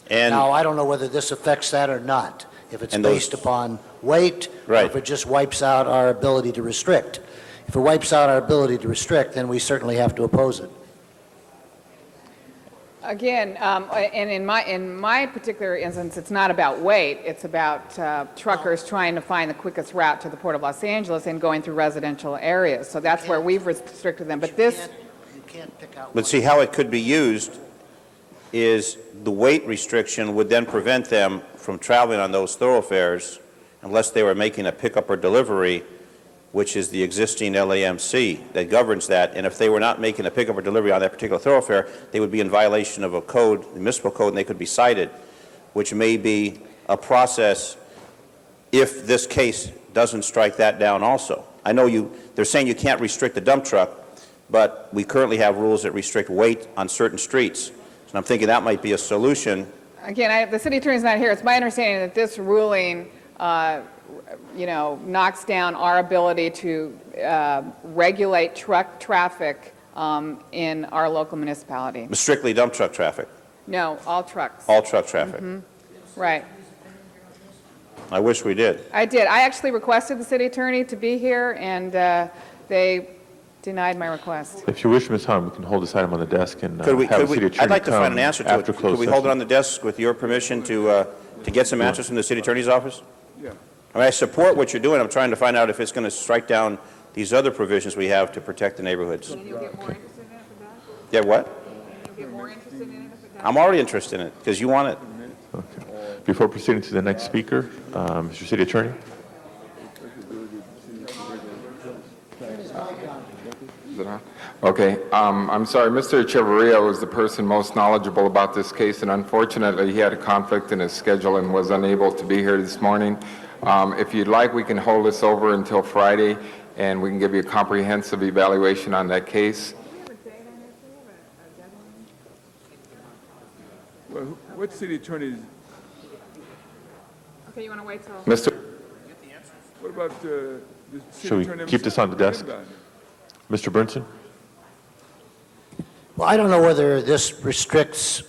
[SPEAKER 7] And
[SPEAKER 13] now, I don't know whether this affects that or not, if it's based upon weight, or if it just wipes out our ability to restrict. If it wipes out our ability to restrict, then we certainly have to oppose it.
[SPEAKER 11] Again, and in my particular instance, it's not about weight. It's about truckers trying to find the quickest route to the Port of Los Angeles and going through residential areas. So that's where we've restricted them. But this,
[SPEAKER 13] you can't pick out.
[SPEAKER 7] But see, how it could be used is the weight restriction would then prevent them from traveling on those thoroughfares unless they were making a pickup or delivery, which is the existing LAMC that governs that. And if they were not making a pickup or delivery on that particular thoroughfare, they would be in violation of a code, the municipal code, and they could be cited, which may be a process if this case doesn't strike that down also. I know they're saying you can't restrict the dump truck, but we currently have rules that restrict weight on certain streets. So I'm thinking that might be a solution.
[SPEAKER 11] again, the city attorney's not here. It's my understanding that this ruling knocks down our ability to regulate truck traffic in our local municipality.
[SPEAKER 7] Strictly dump truck traffic.
[SPEAKER 11] No, all trucks.
[SPEAKER 7] All truck traffic.
[SPEAKER 11] Right.
[SPEAKER 7] I wish we did.
[SPEAKER 11] I did. I actually requested the city attorney to be here, and they denied my request.
[SPEAKER 1] If you wish, Ms. Hahn, we can hold this item on the desk and
[SPEAKER 7] Could we,
[SPEAKER 1] have the city attorney
[SPEAKER 7] I'd like to
[SPEAKER 1] come
[SPEAKER 7] find an answer to it.
[SPEAKER 1] after
[SPEAKER 7] Could
[SPEAKER 1] closed
[SPEAKER 7] we hold it
[SPEAKER 1] session.
[SPEAKER 7] on the desk with your permission to get some answers from the city attorney's office?
[SPEAKER 4] Yeah.
[SPEAKER 7] I mean, I support what you're doing. I'm trying to find out if it's going to strike down these other provisions we have to protect the neighborhoods.
[SPEAKER 11] And you'll get more interested in it if it does?
[SPEAKER 7] Yeah, what?
[SPEAKER 11] You'll get more interested in it if it does?
[SPEAKER 7] I'm already interested in it because you want it.
[SPEAKER 1] Okay. Before proceeding to the next speaker, Mr. City Attorney.
[SPEAKER 15] Is it on? Okay. I'm sorry, Mr. Echeverria was the person most knowledgeable about this case, and unfortunately, he had a conflict in his schedule and was unable to be here this morning. If you'd like, we can hold this over until Friday, and we can give you a comprehensive evaluation on that case.
[SPEAKER 4] Well, what city attorneys,
[SPEAKER 11] Okay, you want to wait till?
[SPEAKER 15] Mr.
[SPEAKER 4] what about the city
[SPEAKER 1] Should we
[SPEAKER 4] attorney
[SPEAKER 1] keep this on the desk?
[SPEAKER 4] himself?
[SPEAKER 1] Mr. Burnson?
[SPEAKER 13] Well, I don't know whether this restricts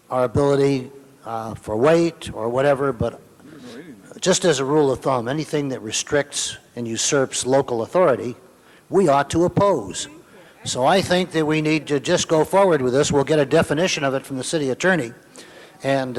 [SPEAKER 13] our ability for weight or whatever, but just as a rule of thumb, anything that restricts and usurps local authority, we ought to oppose. So I think that we need to just go forward with this. We'll get a definition of it from the city attorney and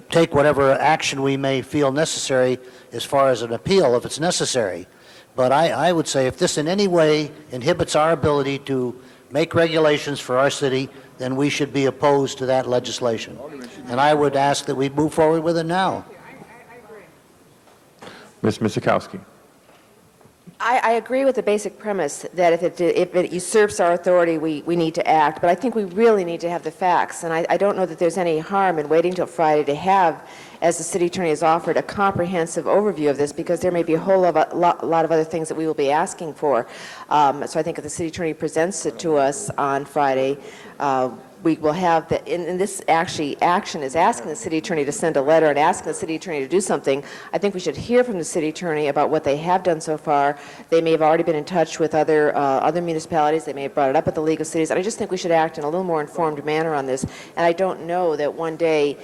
[SPEAKER 13] take whatever action we may feel necessary as far as an appeal if it's necessary. But I would say if this in any way inhibits our ability to make regulations for our city, then we should be opposed to that legislation. And I would ask that we move forward with it now.
[SPEAKER 1] Ms. Misikowski?
[SPEAKER 10] I agree with the basic premise that if it usurps our authority, we need to act. But I think we really need to have the facts. And I don't know that there's any harm in waiting till Friday to have, as the city attorney has offered, a comprehensive overview of this, because there may be a whole lot of other things that we will be asking for. So I think if the city attorney presents it to us on Friday, we will have the, and this actually action is asking the city attorney to send a letter and asking the city attorney to do something. I think we should hear from the city attorney about what they have done so far. They may have already been in touch with other municipalities. They may have brought it up at the League of Cities. And I just think we should act in a little more informed manner on this. And I don't know that one day,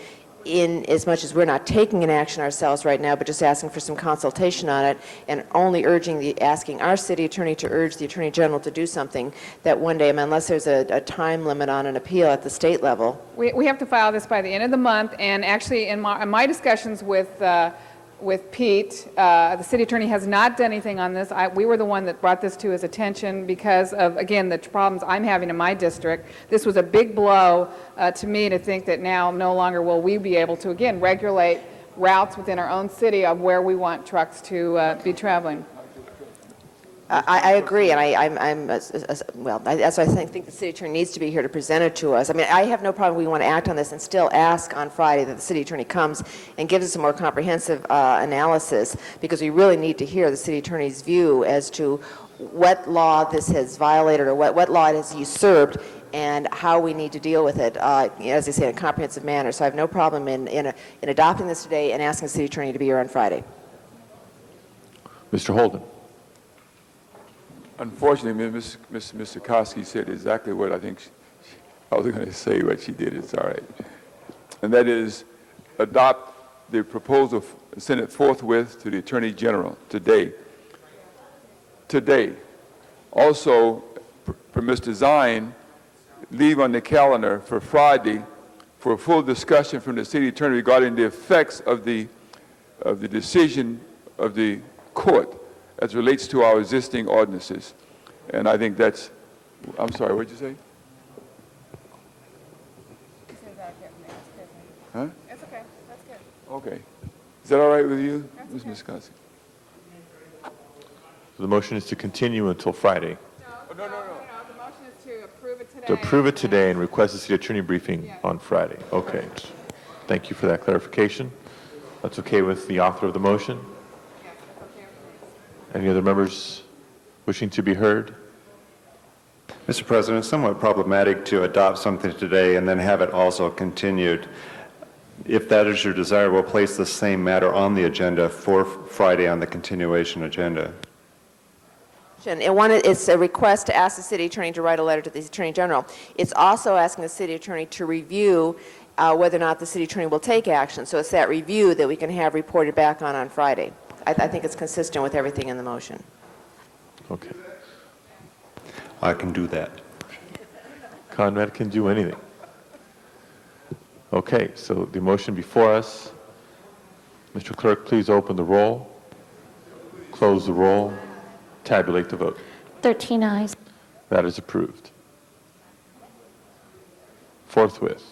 [SPEAKER 10] in as much as we're not taking an action ourselves right now, but just asking for some consultation on it and only asking our city attorney to urge the attorney general to do something, that one day, unless there's a time limit on an appeal at the state level.
[SPEAKER 11] We have to file this by the end of the month, and actually in my discussions with Pete, the city attorney has not done anything on this. We were the one that brought this to his attention because of, again, the problems I'm having in my district. This was a big blow to me to think that now no longer will we be able to, again, regulate routes within our own city of where we want trucks to be traveling.
[SPEAKER 10] I agree, and that's why I think the city attorney needs to be here to present it to us. I mean, I have no problem. We want to act on this and still ask on Friday that the city attorney comes and gives us a more comprehensive analysis, because we really need to hear the city attorney's view as to what law this has violated or what law it has usurped and how we need to deal with it, as I say, in a comprehensive manner. So I have no problem in adopting this today and asking the city attorney to be here on Friday.
[SPEAKER 1] Mr. Holden?
[SPEAKER 4] Unfortunately, Ms. Misikowski said exactly what I think I was going to say, but she did. It's all right. And that is, adopt the proposal, send it forthwith to the Attorney General today. Today. Also, for Mr. Zine, leave on the calendar for Friday for a full discussion from the City Attorney regarding the effects of the decision of the court as relates to our existing ordinances. And I think that's, I'm sorry, what did you say? Huh?
[SPEAKER 11] That's okay. That's good.
[SPEAKER 4] Okay. Is that all right with you, Ms. Miskowski?
[SPEAKER 1] The motion is to continue until Friday.
[SPEAKER 11] No. The motion is to approve it today.
[SPEAKER 1] To approve it today and request the city attorney briefing on Friday. Okay. Thank you for that clarification. That's okay with the author of the motion? Any other members wishing to be heard?
[SPEAKER 2] Mr. President, it's somewhat problematic to adopt something today and then have it also continued. If that is your desire, we'll place the same matter on the agenda for Friday on the continuation agenda.
[SPEAKER 10] And it's a request to ask the city attorney to write a letter to the attorney general. It's also asking the city attorney to review whether or not the city attorney will take action. So it's that review that we can have reported back on Friday. I think it's consistent with everything in the motion.
[SPEAKER 1] Okay.
[SPEAKER 2] I can do that.
[SPEAKER 1] Conrad can do anything. Okay, so the motion before us, Mr. Clerk, please open the roll, close the roll, tabulate the vote.
[SPEAKER 5] 13 eyes.
[SPEAKER 1] That is approved. Forthwith.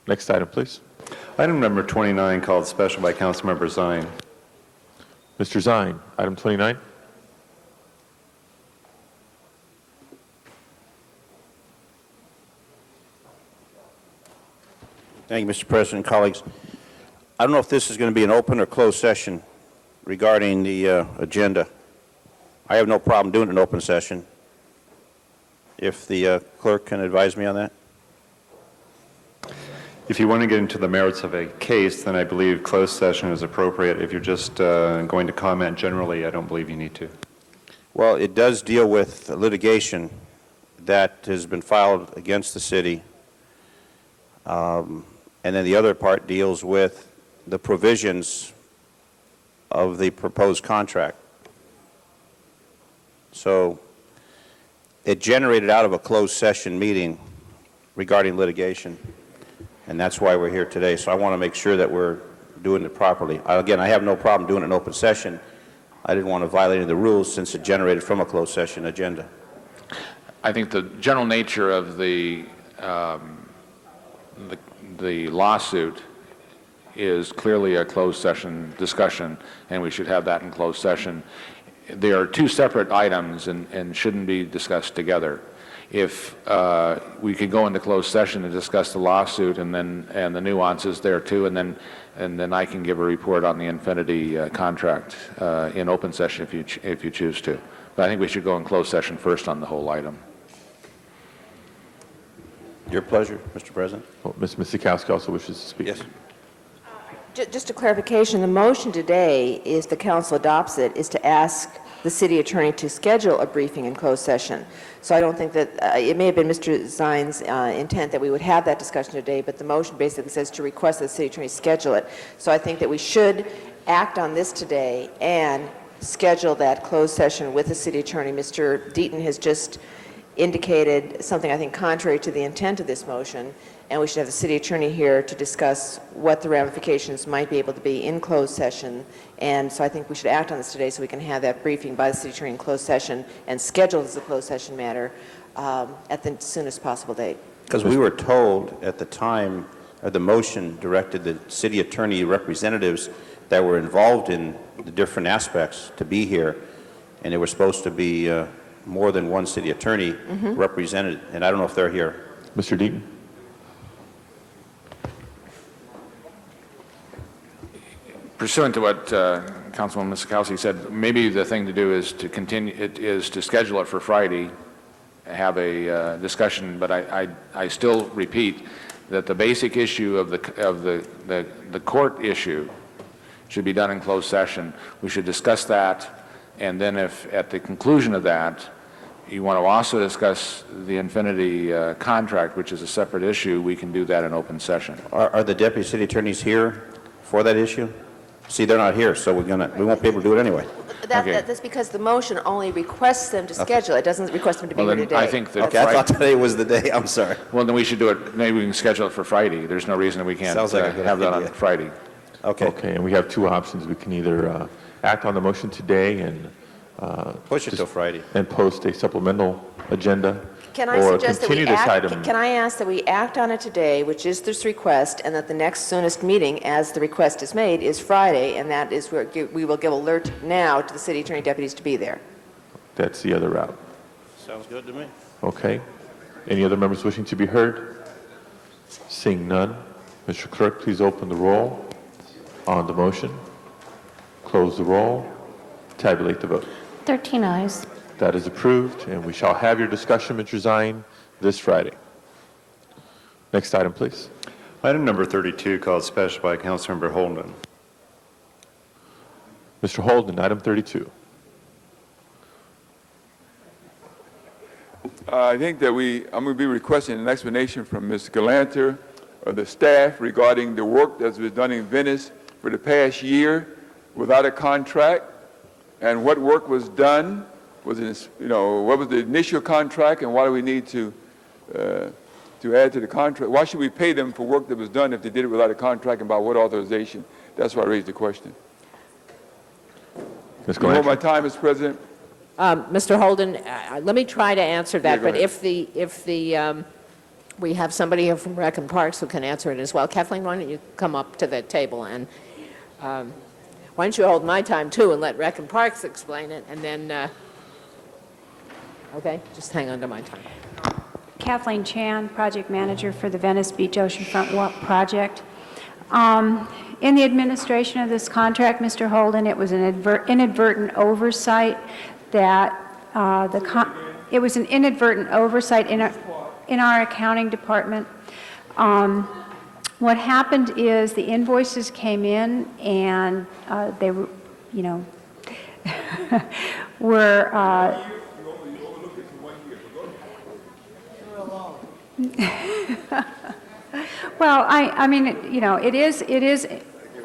[SPEAKER 1] Next item, please.
[SPEAKER 2] Item number 29, called special by Councilmember Zine.
[SPEAKER 1] Mr. Zine, item 29.
[SPEAKER 7] Thank you, Mr. President, colleagues. I don't know if this is going to be an open or closed session regarding the agenda. I have no problem doing an open session. If the clerk can advise me on that.
[SPEAKER 2] If you want to get into the merits of a case, then I believe closed session is appropriate. If you're just going to comment generally, I don't believe you need to.
[SPEAKER 7] Well, it does deal with litigation that has been filed against the city. And then the other part deals with the provisions of the proposed contract. So it generated out of a closed session meeting regarding litigation, and that's why we're here today. So I want to make sure that we're doing it properly. Again, I have no problem doing an open session. I didn't want to violate any of the rules since it generated from a closed session agenda.
[SPEAKER 16] I think the general nature of the lawsuit is clearly a closed session discussion, and we should have that in closed session. They are two separate items and shouldn't be discussed together. If we could go into closed session and discuss the lawsuit and the nuances there too, and then I can give a report on the Infinity contract in open session if you choose to. But I think we should go in closed session first on the whole item.
[SPEAKER 7] Your pleasure, Mr. President.
[SPEAKER 1] Well, Ms. Misikowski also wishes to speak.
[SPEAKER 7] Yes.
[SPEAKER 10] Just a clarification, the motion today, if the council adopts it, is to ask the city attorney to schedule a briefing in closed session. So I don't think that, it may have been Mr. Zine's intent that we would have that discussion today, but the motion basically says to request that the city attorney schedule it. So I think that we should act on this today and schedule that closed session with the city attorney. Mr. Deaton has just indicated something I think contrary to the intent of this motion, and we should have the city attorney here to discuss what the ramifications might be able to be in closed session. And so I think we should act on this today so we can have that briefing by the city attorney in closed session and schedule as a closed session matter at the soonest possible date.
[SPEAKER 7] Because we were told at the time, the motion directed the city attorney representatives that were involved in the different aspects to be here, and there was supposed to be more than one city attorney represented, and I don't know if they're here.
[SPEAKER 1] Mr. Deaton?
[SPEAKER 16] Pursuant to what Councilwoman Misikowski said, maybe the thing to do is to schedule it for Friday, have a discussion, but I still repeat that the basic issue of the court issue should be done in closed session. We should discuss that, and then if at the conclusion of that you want to also discuss the Infinity contract, which is a separate issue, we can do that in open session.
[SPEAKER 7] Are the deputy city attorneys here for that issue? See, they're not here, so we won't be able to do it anyway.
[SPEAKER 10] That's because the motion only requests them to schedule. It doesn't request them to be here today.
[SPEAKER 16] I think that
[SPEAKER 7] Okay, I thought today was the day. I'm sorry.
[SPEAKER 16] Well, then we should do it, maybe we can schedule it for Friday. There's no reason that we can't
[SPEAKER 7] Sounds like a good
[SPEAKER 16] have that on
[SPEAKER 7] idea.
[SPEAKER 16] Friday.
[SPEAKER 7] Okay.
[SPEAKER 1] Okay, and we have two options. We can either act on the motion today and
[SPEAKER 7] Push it till Friday.
[SPEAKER 1] and post a supplemental agenda,
[SPEAKER 10] Can I
[SPEAKER 1] or
[SPEAKER 10] suggest that we
[SPEAKER 1] continue this
[SPEAKER 10] act,
[SPEAKER 1] item.
[SPEAKER 10] can I ask that we act on it today, which is this request, and that the next soonest meeting, as the request is made, is Friday, and that is where we will give alert now to the city attorney deputies to be there.
[SPEAKER 1] That's the other route.
[SPEAKER 7] Sounds good to me.
[SPEAKER 1] Okay. Any other members wishing to be heard? Seeing none, Mr. Clerk, please open the roll on the motion, close the roll, tabulate the vote.
[SPEAKER 5] 13 eyes.
[SPEAKER 1] That is approved, and we shall have your discussion, Mr. Zine, this Friday. Next item, please.
[SPEAKER 2] Item number 32, called special by Councilmember Holden.
[SPEAKER 1] Mr. Holden, item 32.
[SPEAKER 4] I think that I'm going to be requesting an explanation from Ms. Galanter or the staff regarding the work that's been done in Venice for the past year without a contract, and what work was done. Was it, what was the initial contract, and why do we need to add to the contract? Why should we pay them for work that was done if they did it without a contract, and by what authorization? That's why I raised the question.
[SPEAKER 1] Ms.
[SPEAKER 4] You hold my
[SPEAKER 1] Galanter?
[SPEAKER 4] time, Mr. President?
[SPEAKER 6] Mr. Holden, let me try to answer that,
[SPEAKER 4] Yeah, go
[SPEAKER 6] but
[SPEAKER 4] ahead.
[SPEAKER 6] we have somebody here from Rec and Parks who can answer it as well. Kathleen, why don't you come up to the table, and why don't you hold my time too and let Rec and Parks explain it, and then, okay, just hang on to my time.
[SPEAKER 17] Kathleen Chan, project manager for the Venice Beach Oceanfront Walk project. In the administration of this contract, Mr. Holden, it was an inadvertent oversight that it was an inadvertent oversight in our accounting department. What happened is the invoices came in and they were, you know, were well, I mean, you know, it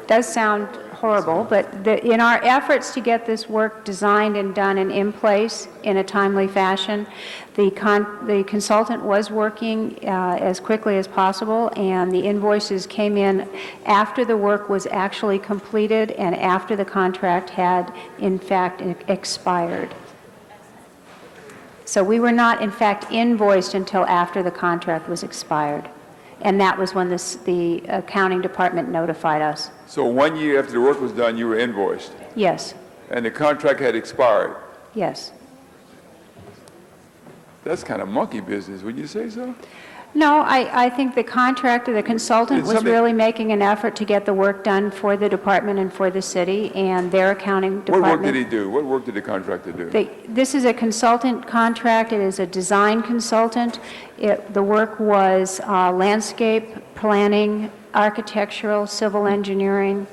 [SPEAKER 17] does sound horrible, but in our efforts to get this work designed and done and in place in a timely fashion, the consultant was working as quickly as possible, and the invoices came in after the work was actually completed and after the contract had, in fact, expired. So we were not, in fact, invoiced until after the contract was expired. And that was when the accounting department notified us.
[SPEAKER 4] So 1 year after the work was done, you were invoiced,
[SPEAKER 17] Yes,
[SPEAKER 4] and the contract had expired.
[SPEAKER 17] yes.
[SPEAKER 4] That's kind of monkey business, wouldn't you say so?
[SPEAKER 17] No, I think the contractor, the consultant
[SPEAKER 4] Did
[SPEAKER 17] was
[SPEAKER 4] somebody-
[SPEAKER 17] really making an effort to get the work done for the department and for the city, and their accounting
[SPEAKER 4] What
[SPEAKER 17] department.
[SPEAKER 4] work did he do? What work did the contractor do?
[SPEAKER 17] This is a consultant contract. It is a design consultant. The work was landscape planning, architectural, civil engineering,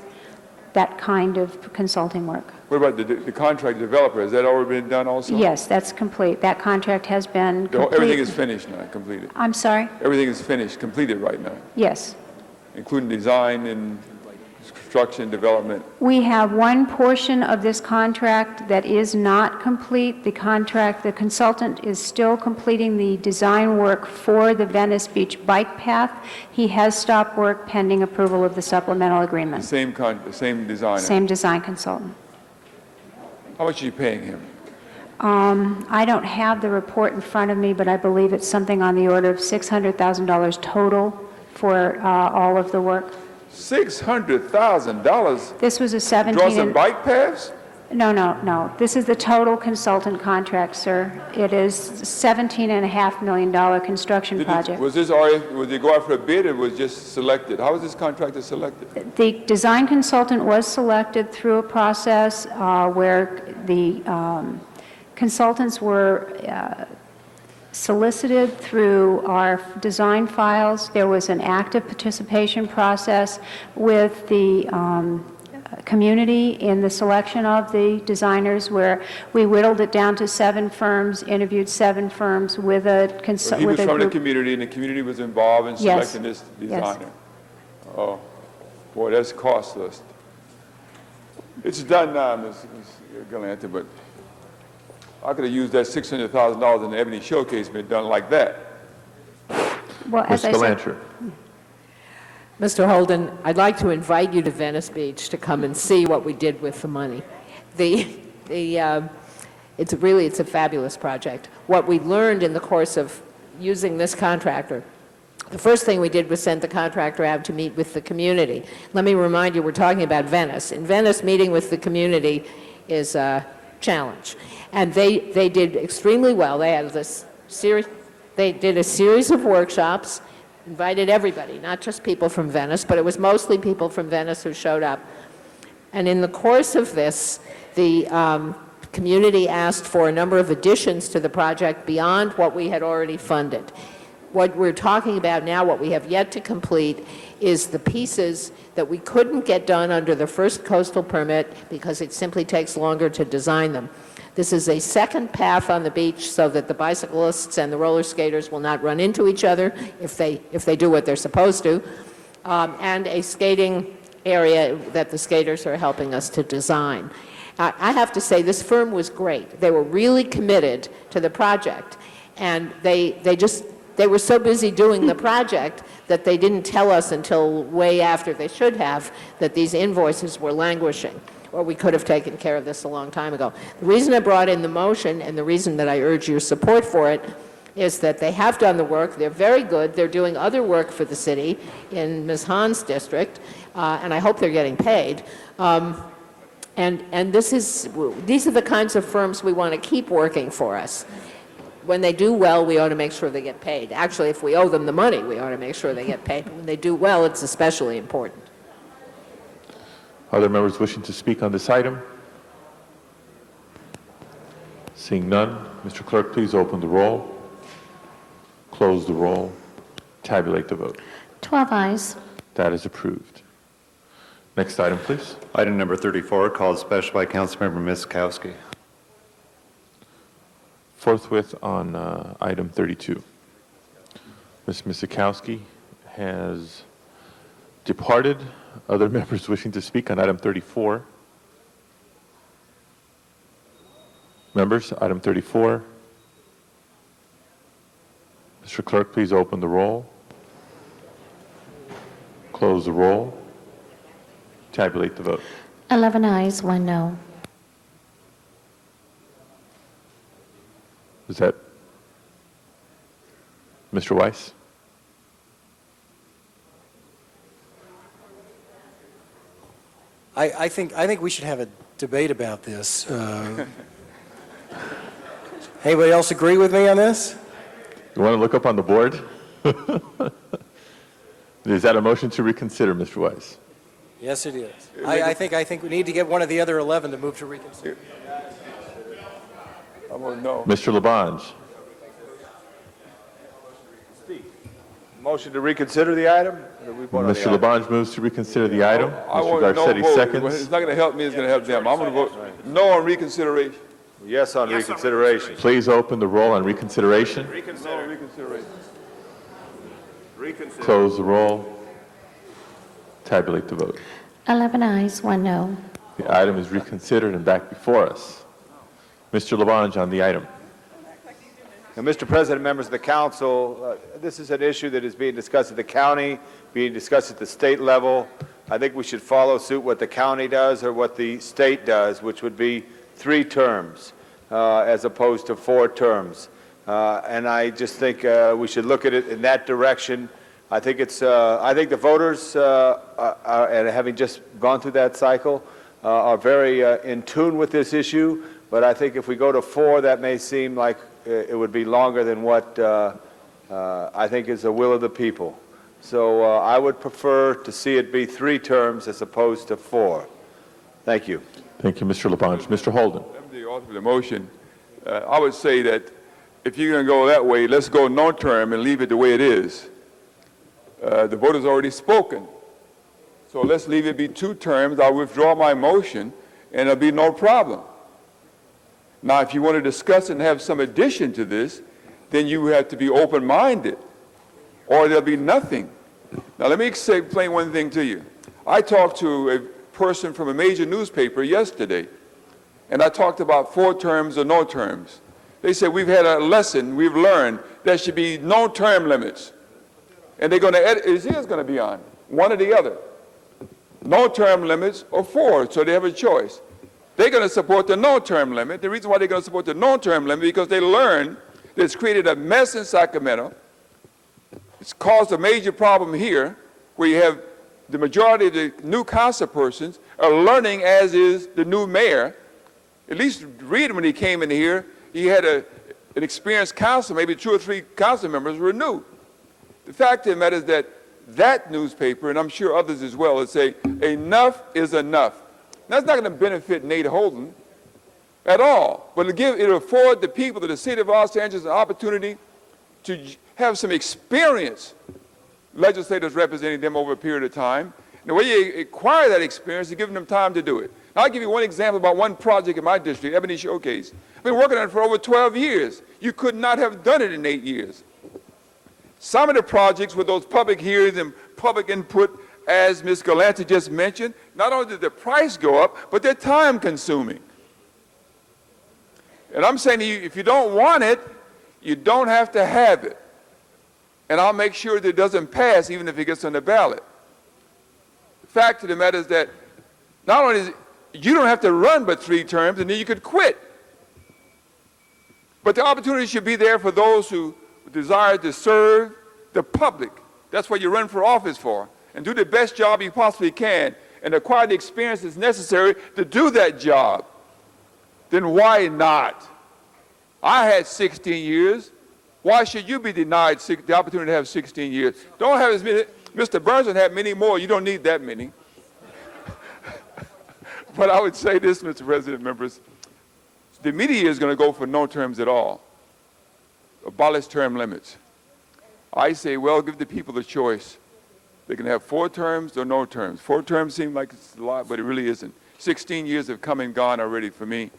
[SPEAKER 17] that kind of consulting work.
[SPEAKER 4] What about the contract developer? Has that already been done also?
[SPEAKER 17] Yes, that's complete. That contract has been complete.
[SPEAKER 4] Everything is finished now, completed.
[SPEAKER 17] I'm sorry?
[SPEAKER 4] Everything is finished, completed right now,
[SPEAKER 17] Yes.
[SPEAKER 4] including design and construction, development.
[SPEAKER 17] We have one portion of this contract that is not complete. The consultant is still completing the design work for the Venice Beach bike path. He has stopped work pending approval of the supplemental
[SPEAKER 4] The
[SPEAKER 17] agreement.
[SPEAKER 4] same designer.
[SPEAKER 17] Same design consultant.
[SPEAKER 4] How much are you paying him?
[SPEAKER 17] I don't have the report in front of me, but I believe it's something on the order of $600,000 total for all of the work.
[SPEAKER 4] $600,000?
[SPEAKER 17] This was a 17...
[SPEAKER 4] Draw some bike paths?
[SPEAKER 17] No. This is the total consultant contract, sir. It is $17.5 million construction project.
[SPEAKER 4] Was this RF, was it go out for a bid or was it just selected? How was this contractor selected?
[SPEAKER 17] The design consultant was selected through a process where the consultants were solicited through our design files. There was an active participation process with the community in the selection of the designers, where we whittled it down to 7 firms, interviewed 7 firms with a
[SPEAKER 4] So he was from the community, and the community was involved in
[SPEAKER 17] Yes.
[SPEAKER 4] selecting this
[SPEAKER 17] Yes.
[SPEAKER 4] designer. Oh, boy, that's costless. It's done now, Ms. Galante, but I could have used that $600,000 in the Ebony Showcase, been done like that.
[SPEAKER 17] Well, as I said,
[SPEAKER 6] Mr. Holden, I'd like to invite you to Venice Beach to come and see what we did with the money. It's a fabulous project. What we learned in the course of using this contractor, the first thing we did was send the contractor out to meet with the community. Let me remind you, we're talking about Venice. In Venice, meeting with the community is a challenge. And they did extremely well. They had they did a series of workshops, invited everybody, not just people from Venice, but it was mostly people from Venice who showed up. And in the course of this, the community asked for a number of additions to the project beyond what we had already funded. What we're talking about now, what we have yet to complete, is the pieces that we couldn't get done under the first coastal permit because it simply takes longer to design them. This is a second path on the beach so that the bicyclists and the roller skaters will not run into each other if they do what they're supposed to, and a skating area that the skaters are helping us to design. I have to say, this firm was great. They were really committed to the project, and they were so busy doing the project that they didn't tell us until way after they should have that these invoices were languishing, or we could have taken care of this a long time ago. The reason I brought in the motion and the reason that I urge your support for it is that they have done the work. They're very good. They're doing other work for the city in Ms. Hahn's district, and I hope they're getting paid. And these are the kinds of firms we want to keep working for us. when they do well, we ought to make sure they get paid. Actually, if we owe them the money, we ought to make sure they get paid. When they do well, it's especially important.
[SPEAKER 1] Other members wishing to speak on this item? Seeing none, Mr. Clerk, please open the roll, close the roll, tabulate the vote.
[SPEAKER 5] 12 eyes.
[SPEAKER 1] That is approved. Next item, please.
[SPEAKER 2] Item number 34, called special by Councilmember Miskowski.
[SPEAKER 1] Forthwith on item 32. Ms. Misikowski has departed. Other members wishing to speak on item 34? Members, item 34. Mr. Clerk, please open the roll, close the roll, tabulate the vote.
[SPEAKER 5] 11 eyes, 1 no.
[SPEAKER 1] Is that Mr. Weiss?
[SPEAKER 18] I think we should have a debate about this. Anybody else agree with me on this?
[SPEAKER 1] You want to look up on the board? Is that a motion to reconsider, Mr. Weiss?
[SPEAKER 18] Yes, it is. I think we need to get one of the other 11 to move to reconsider.
[SPEAKER 4] I want to know.
[SPEAKER 1] Mr. Labange?
[SPEAKER 19] Motion to reconsider the item?
[SPEAKER 1] Mr. Labange moves to reconsider the item.
[SPEAKER 4] I
[SPEAKER 1] Mr.
[SPEAKER 4] want no
[SPEAKER 1] Garcetti
[SPEAKER 4] vote.
[SPEAKER 1] seconds.
[SPEAKER 4] It's not going to help me, it's going to help them. I'm going to vote no on reconsideration.
[SPEAKER 19] Yes on reconsideration.
[SPEAKER 1] Please open the roll on reconsideration.
[SPEAKER 4] No on reconsideration.
[SPEAKER 1] Close the roll. Tabulate the vote.
[SPEAKER 5] 11 eyes, 1 no.
[SPEAKER 1] The item is reconsidered and back before us. Mr. Labange on the item.
[SPEAKER 19] Now, Mr. President, members of the council, this is an issue that is being discussed at the county, being discussed at the state level. I think we should follow suit what the county does or what the state does, which would be 3 terms as opposed to 4 terms. And I just think we should look at it in that direction. I think it's. I think the voters, and having just gone through that cycle, are very in tune with this issue. But I think if we go to 4, that may seem like it would be longer than what I think is the will of the people. So I would prefer to see it be 3 terms as opposed to 4. Thank you.
[SPEAKER 1] Thank you, Mr. Labange. Mr. Holden.
[SPEAKER 4] The author of the motion, I would say that if you're going to go that way, let's go no-term and leave it the way it is. The vote has already spoken. So let's leave it be 2 terms. I'll withdraw my motion, and there'll be no problem. Now, if you want to discuss and have some addition to this, then you have to be open-minded, or there'll be nothing. Now, let me explain one thing to you. I talked to a person from a major newspaper yesterday, and I talked about 4 terms or no terms. They said, we've had a lesson, we've learned there should be no term limits. And they're going to edit, it is going to be on, one or the other. No term limits or 4, so they have a choice. They're going to support the no-term limit. The reason why they're going to support the no-term limit is because they learned that it's created a mess in Sacramento. It's caused a major problem here where you have the majority of the new council persons are learning, as is the new mayor. At least Reed, when he came in here, he had an experienced council, maybe 2 or 3 council members were new. The fact of the matter is that newspaper, and I'm sure others as well, would say, enough is enough. That's not going to benefit Nate Holden at all, but it'll afford the people of the city of Los Angeles an opportunity to have some experience, legislators representing them over a period of time. And the way you acquire that experience is giving them time to do it. Now, I'll give you one example about one project in my district, Ebony Showcase. I've been working on it for over 12 years. You could not have done it in 8 years. Some of the projects with those public hearings and public input, as Ms. Galante just mentioned, not only did the price go up, but they're time consuming. And I'm saying to you, if you don't want it, you don't have to have it. And I'll make sure that it doesn't pass even if it gets on the ballot. The fact of the matter is that not only is you don't have to run but 3 terms, and then you could quit. But the opportunity should be there for those who desire to serve the public. That's what you run for office for. And do the best job you possibly can and acquire the experience that's necessary to do that job. Then why not? I had 16 years. Why should you be denied the opportunity to have 16 years? Don't have as many. Mr. Burns had many more. You don't need that many. But I would say this, Mr. President, members, the media is going to go for no terms at all. Abolish term limits. I say, well, give the people the choice. They can have 4 terms or no terms. 4 terms seem like it's a lot, but it really isn't. 16 years have come and gone already for me,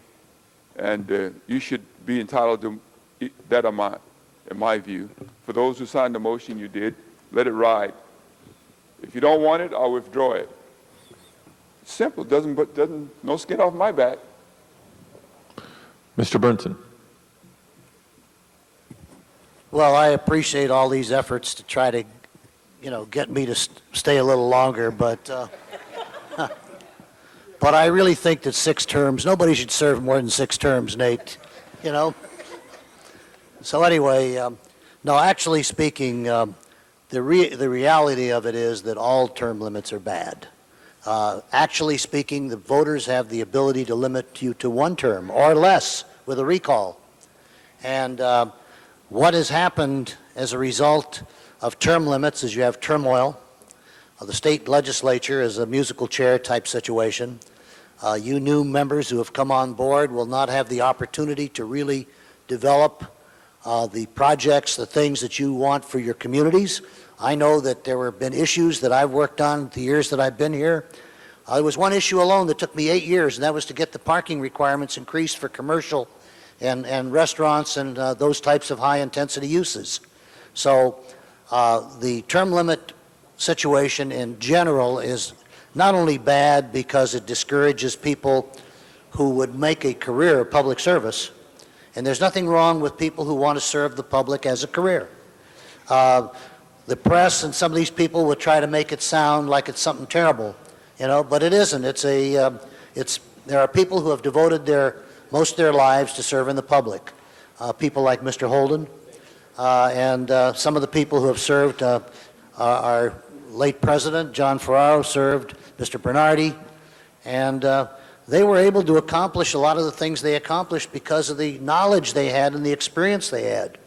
[SPEAKER 4] and you should be entitled to that amount, in my view. For those who signed the motion, you did. Let it ride. If you don't want it, I'll withdraw it. It's simple. No skin off my back.
[SPEAKER 1] Mr. Burnson.
[SPEAKER 13] Well, I appreciate all these efforts to try to, get me to stay a little longer, but but I really think that 6 terms, nobody should serve more than 6 terms, Nate, So anyway, no, actually speaking, the reality of it is that all term limits are bad. Actually speaking, the voters have the ability to limit you to 1 term or less with a recall. And what has happened as a result of term limits is you have turmoil. The state legislature is a musical chair type situation. You new members who have come on board will not have the opportunity to really develop the projects, the things that you want for your communities. I know that there have been issues that I've worked on the years that I've been here. There was one issue alone that took me 8 years, and that was to get the parking requirements increased for commercial and restaurants and those types of high-intensity uses. So the term limit situation in general is not only bad because it discourages people who would make a career of public service, and there's nothing wrong with people who want to serve the public as a career. The press and some of these people would try to make it sound like it's something terrible, but it isn't. There are people who have devoted most of their lives to serving the public. People like Mr. Holden, and some of the people who have served, our late president, John Ferraro, served, Mr. Bernardi, and they were able to accomplish a lot of the things they accomplished because of the knowledge they had and the experience they had.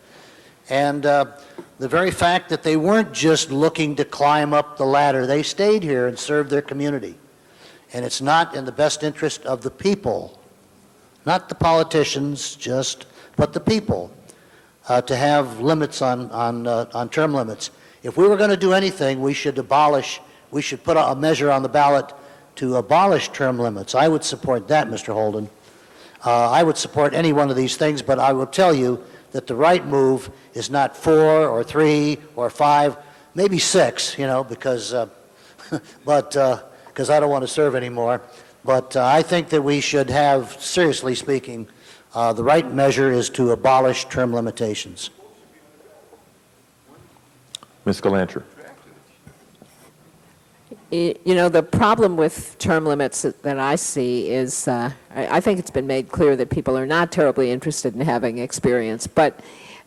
[SPEAKER 13] And the very fact that they weren't just looking to climb up the ladder, they stayed here and served their community. And it's not in the best interest of the people, not the politicians but the people, to have limits on term limits. If we were going to do anything, we should put a measure on the ballot to abolish term limits. I would support that, Mr. Holden. I would support any one of these things, but I will tell you that the right move is not 4 or 3 or 5, maybe 6, because I don't want to serve anymore. But I think that we should have, seriously speaking, the right measure is to abolish term limitations.
[SPEAKER 1] Ms. Galanter.
[SPEAKER 6] The problem with term limits that I see is, I think it's been made clear that people are not terribly interested in having experience, but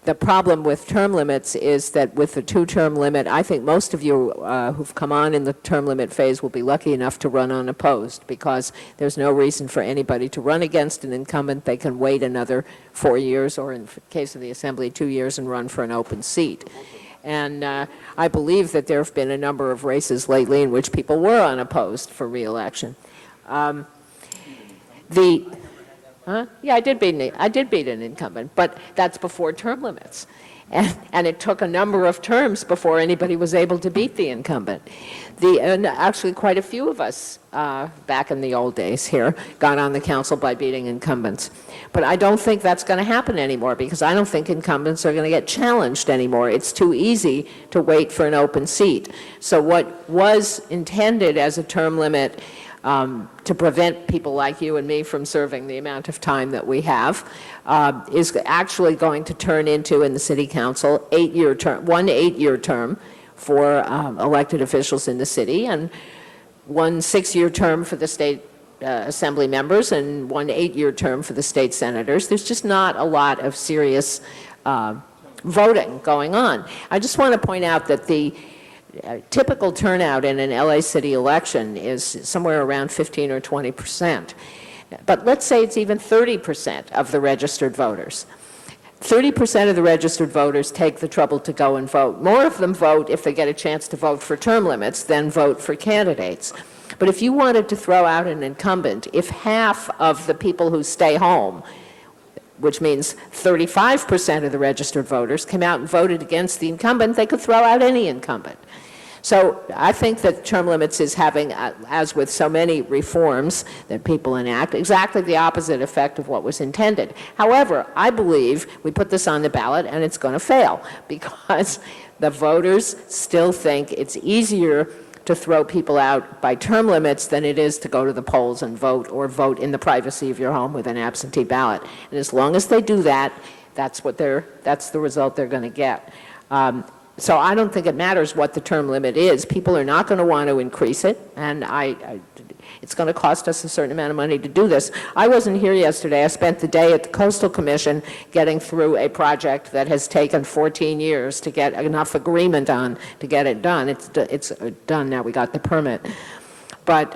[SPEAKER 6] the problem with term limits is that with the 2-term limit, I think most of you who've come on in the term limit phase will be lucky enough to run unopposed, because there's no reason for anybody to run against an incumbent. They can wait another 4 years, or in the case of the Assembly, 2 years, and run for an open seat. And I believe that there have been a number of races lately in which people were unopposed for re-election. Yeah, I did beat an incumbent, but that's before term limits. And it took a number of terms before anybody was able to beat the incumbent. And actually, quite a few of us back in the old days here got on the council by beating incumbents. But I don't think that's going to happen anymore, because I don't think incumbents are going to get challenged anymore. It's too easy to wait for an open seat. So what was intended as a term limit to prevent people like you and me from serving the amount of time that we have, is actually going to turn into, in the city council, 8-year term, 1 8-year term for elected officials in the city, and 1 6-year term for the state assembly members, and 1 8-year term for the state senators. There's just not a lot of serious voting going on. I just want to point out that the typical turnout in an LA city election is somewhere around 15 or 20%. But let's say it's even 30% of the registered voters. 30% of the registered voters take the trouble to go and vote. More of them vote if they get a chance to vote for term limits than vote for candidates. But if you wanted to throw out an incumbent, if half of the people who stay home, which means 35% of the registered voters, came out and voted against the incumbent, they could throw out any incumbent. So I think that term limits is having, as with so many reforms that people enact, exactly the opposite effect of what was intended. However, I believe we put this on the ballot and it's going to fail because the voters still think it's easier to throw people out by term limits than it is to go to the polls and vote, or vote in the privacy of your home with an absentee ballot. And as long as they do that, that's the result they're going to get. So I don't think it matters what the term limit is. People are not going to want to increase it, and it's going to cost us a certain amount of money to do this. I wasn't here yesterday. I spent the day at the Coastal Commission getting through a project that has taken 14 years to get enough agreement on to get it done. It's done now. We got the permit. But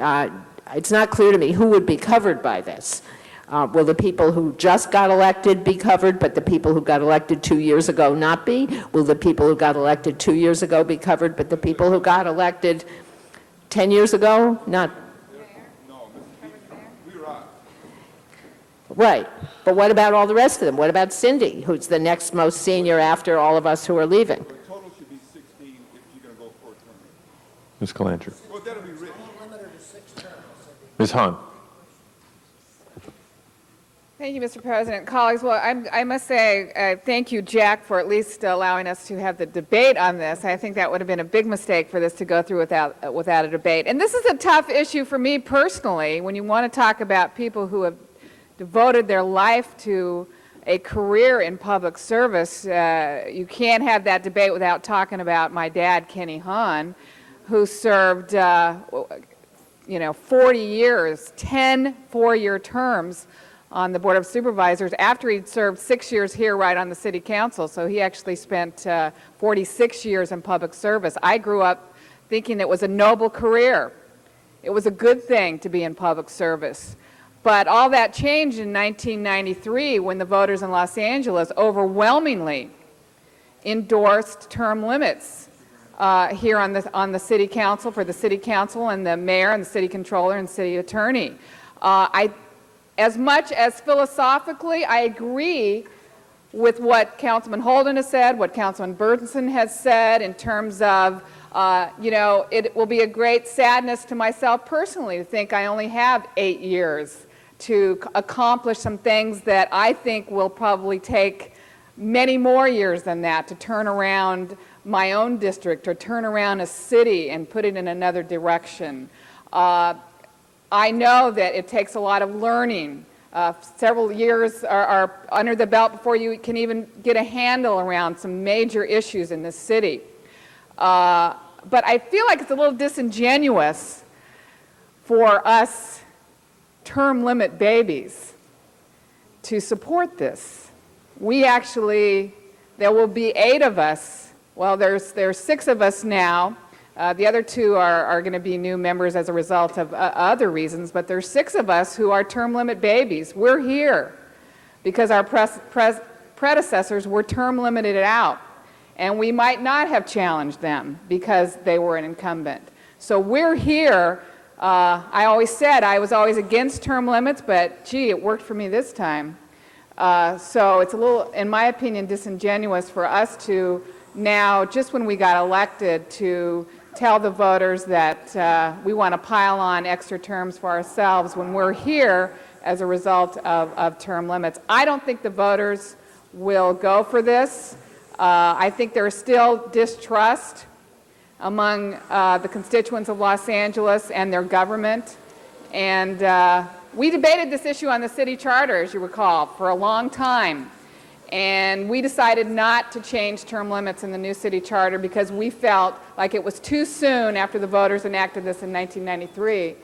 [SPEAKER 6] it's not clear to me who would be covered by this. Will the people who just got elected be covered, but the people who got elected 2 years ago not be? Will the people who got elected 2 years ago be covered, but the people who got elected 10 years ago not? Right. But what about all the rest of them? What about Cindy, who's the next most senior after all of us who are leaving?
[SPEAKER 4] The total should be 16 if you're going to go for a term.
[SPEAKER 1] Ms. Calandra.
[SPEAKER 4] Well, that'll be written.
[SPEAKER 1] Ms. Hahn.
[SPEAKER 11] Thank you, Mr. President. Colleagues, well, I must say thank you, Jack, for at least allowing us to have the debate on this. I think that would have been a big mistake for this to go through without a debate. And this is a tough issue for me personally when you want to talk about people who have devoted their life to a career in public service. You can't have that debate without talking about my dad, Kenny Hahn, who served 40 years, 10 four-year terms on the Board of Supervisors after he'd served 6 years here right on the City Council. So he actually spent 46 years in public service. I grew up thinking it was a noble career. It was a good thing to be in public service. But all that changed in 1993 when the voters in Los Angeles overwhelmingly endorsed term limits here on the City Council, for the City Council and the mayor and the city controller and city attorney. As much as philosophically I agree with what Councilman Holden has said, what Councilman Burton has said in terms of, it will be a great sadness to myself personally to think I only have 8 years to accomplish some things that I think will probably take many more years than that to turn around my own district or turn around a city and put it in another direction. I know that it takes a lot of learning. Several years are under the belt before you can even get a handle around some major issues in this city. But I feel like it's a little disingenuous for us term limit babies to support this. We actually, there will be 8 of us. Well, there's 6 of us now. The other 2 are going to be new members as a result of other reasons, but there's 6 of us who are term limit babies. We're here because our predecessors were term limited out, and we might not have challenged them because they were an incumbent. So we're here. I always said I was always against term limits, but gee, it worked for me this time. So it's a little, in my opinion, disingenuous for us to now, just when we got elected, to tell the voters that we want to pile on extra terms for ourselves when we're here as a result of term limits. I don't think the voters will go for this. I think there is still distrust among the constituents of Los Angeles and their government. And we debated this issue on the city charter, as you recall, for a long time. And we decided not to change term limits in the new city charter because we felt like it was too soon after the voters enacted this in 1993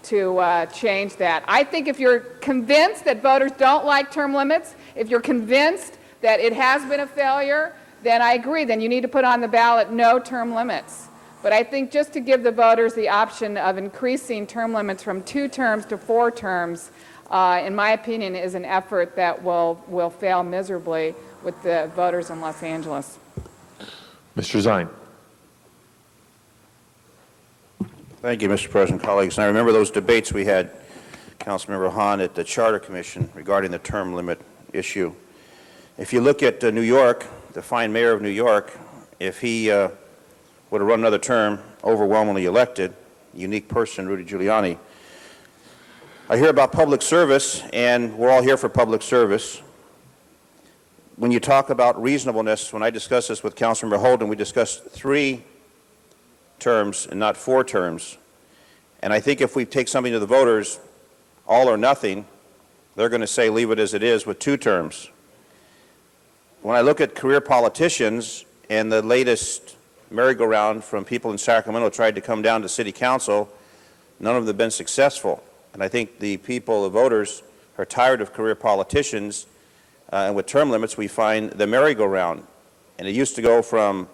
[SPEAKER 11] to change that. I think if you're convinced that voters don't like term limits, if you're convinced that it has been a failure, then I agree. Then you need to put on the ballot no term limits. But I think just to give the voters the option of increasing term limits from 2 terms to 4 terms, in my opinion, is an effort that will fail miserably with the voters in Los Angeles.
[SPEAKER 1] Mr. Zine.
[SPEAKER 7] Thank you, Mr. President, colleagues. And I remember those debates we had, Councilmember Hahn, at the Charter Commission regarding the term limit issue. If you look at New York, the fine mayor of New York, if he would have run another term, overwhelmingly elected, unique person, Rudy Giuliani. I hear about public service, and we're all here for public service. When you talk about reasonableness, when I discussed this with Councilmember Holden, we discussed 3 terms and not 4 terms. And I think if we take something to the voters, all or nothing, they're going to say leave it as it is with 2 terms. When I look at career politicians and the latest merry-go-round from people in Sacramento tried to come down to city council, none of them have been successful. And I think the people, the voters, are tired of career politicians, and with term limits we find the merry-go-round. And it used to go from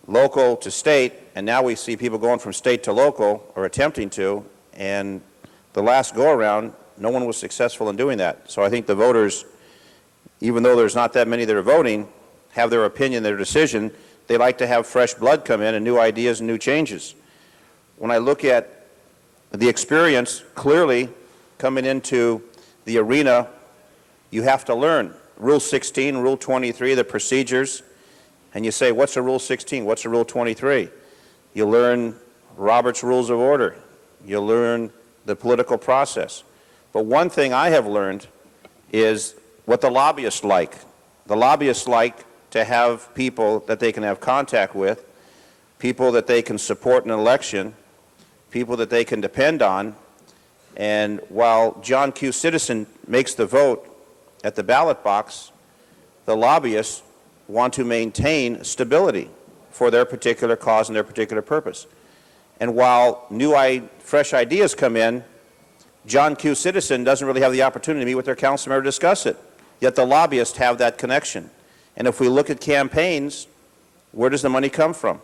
[SPEAKER 7] local to state, and now we see people going from state to local, or attempting to, and the last go-around, no one was successful in doing that. So I think the voters, even though there's not that many that are voting, have their opinion, their decision. They like to have fresh blood come in and new ideas and new changes. When I look at the experience, clearly coming into the arena, you have to learn. Rule 16, Rule 23, the procedures, and you say, what's a Rule 16? What's a Rule 23? You learn Robert's Rules of Order. You learn the political process. But one thing I have learned is what the lobbyists like. The lobbyists like to have people that they can have contact with, people that they can support in an election, people that they can depend on. And while John Q. Citizen makes the vote at the ballot box, the lobbyists want to maintain stability for their particular cause and their particular purpose. And while fresh ideas come in, John Q. Citizen doesn't really have the opportunity to meet with their council member to discuss it. Yet the lobbyists have that connection. And if we look at campaigns, where does the money come from?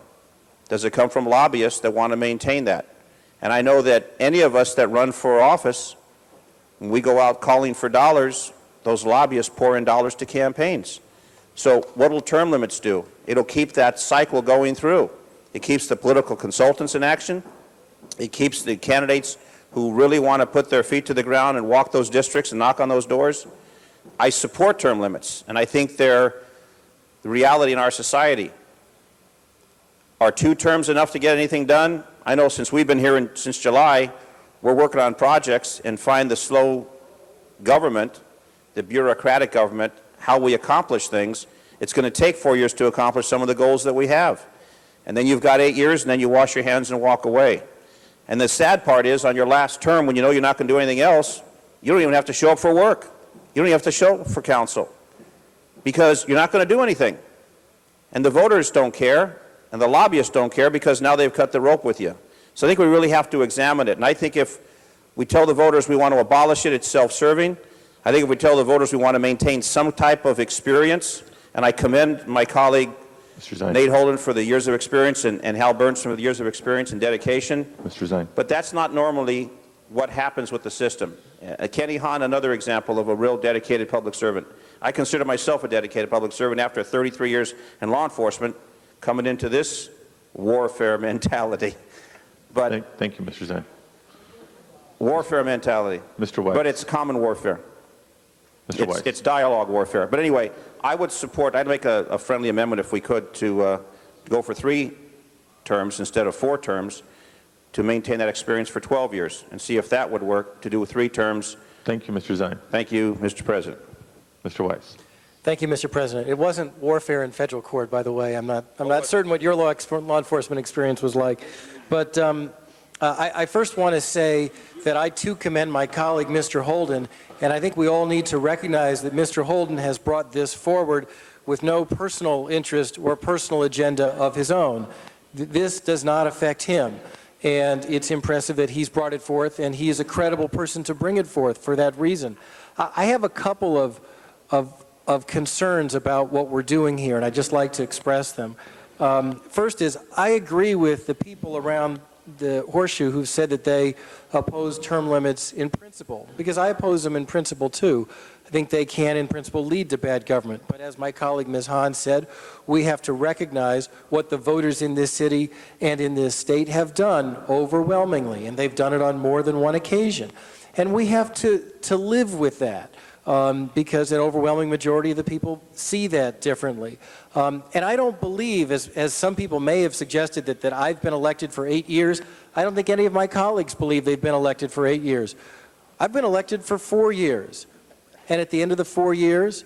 [SPEAKER 7] Does it come from lobbyists that want to maintain that? And I know that any of us that run for office, when we go out calling for dollars, those lobbyists pour in dollars to campaigns. So what will term limits do? It'll keep that cycle going through. It keeps the political consultants in action. It keeps the candidates who really want to put their feet to the ground and walk those districts and knock on those doors. I support term limits, and I think they're the reality in our society. Are 2 terms enough to get anything done? I know since we've been here since July, we're working on projects and find the slow government, the bureaucratic government, how we accomplish things. It's going to take 4 years to accomplish some of the goals that we have. And then you've got 8 years, and then you wash your hands and walk away. And the sad part is, on your last term, when you know you're not going to do anything else, you don't even have to show up for work. You don't even have to show up for council, because you're not going to do anything. And the voters don't care, and the lobbyists don't care, because now they've cut the rope with you. So I think we really have to examine it. And I think if we tell the voters we want to abolish it, it's self-serving. I think if we tell the voters we want to maintain some type of experience, and I commend my colleague Nate Holden for the years of experience, and Hal Burns for the years of experience and dedication.
[SPEAKER 1] Mr. Zine.
[SPEAKER 7] But that's not normally what happens with the system. Kenny Hahn, another example of a real dedicated public servant. I consider myself a dedicated public servant after 33 years in law enforcement, coming into this warfare mentality. But
[SPEAKER 1] thank you, Mr. Zine.
[SPEAKER 7] Warfare mentality.
[SPEAKER 1] Mr. White.
[SPEAKER 7] But it's common warfare.
[SPEAKER 1] Mr. White.
[SPEAKER 7] It's dialogue warfare. But anyway, I would support, I'd make a friendly amendment if we could to go for 3 terms instead of 4 terms to maintain that experience for 12 years and see if that would work to do 3 terms.
[SPEAKER 1] Thank you, Mr. Zine.
[SPEAKER 7] Thank you, Mr. President.
[SPEAKER 1] Mr. Weiss.
[SPEAKER 18] Thank you, Mr. President. It wasn't warfare in federal court, by the way. I'm not certain what your law enforcement experience was like. But I first want to say that I, too, commend my colleague, Mr. Holden, and I think we all need to recognize that Mr. Holden has brought this forward with no personal interest or personal agenda of his own. This does not affect him, and it's impressive that he's brought it forth, and he is a credible person to bring it forth for that reason. I have a couple of concerns about what we're doing here, and I'd just like to express them. First is, I agree with the people around the Horseshoe who've said that they oppose term limits in principle, because I oppose them in principle too. I think they can, in principle, lead to bad government. But as my colleague Ms. Hahn said, we have to recognize what the voters in this city and in this state have done overwhelmingly, and they've done it on more than one occasion. And we have to live with that. Because an overwhelming majority of the people see that differently. And I don't believe, as some people may have suggested, that I've been elected for 8 years. I don't think any of my colleagues believe they've been elected for 8 years. I've been elected for 4 years. And at the end of the 4 years,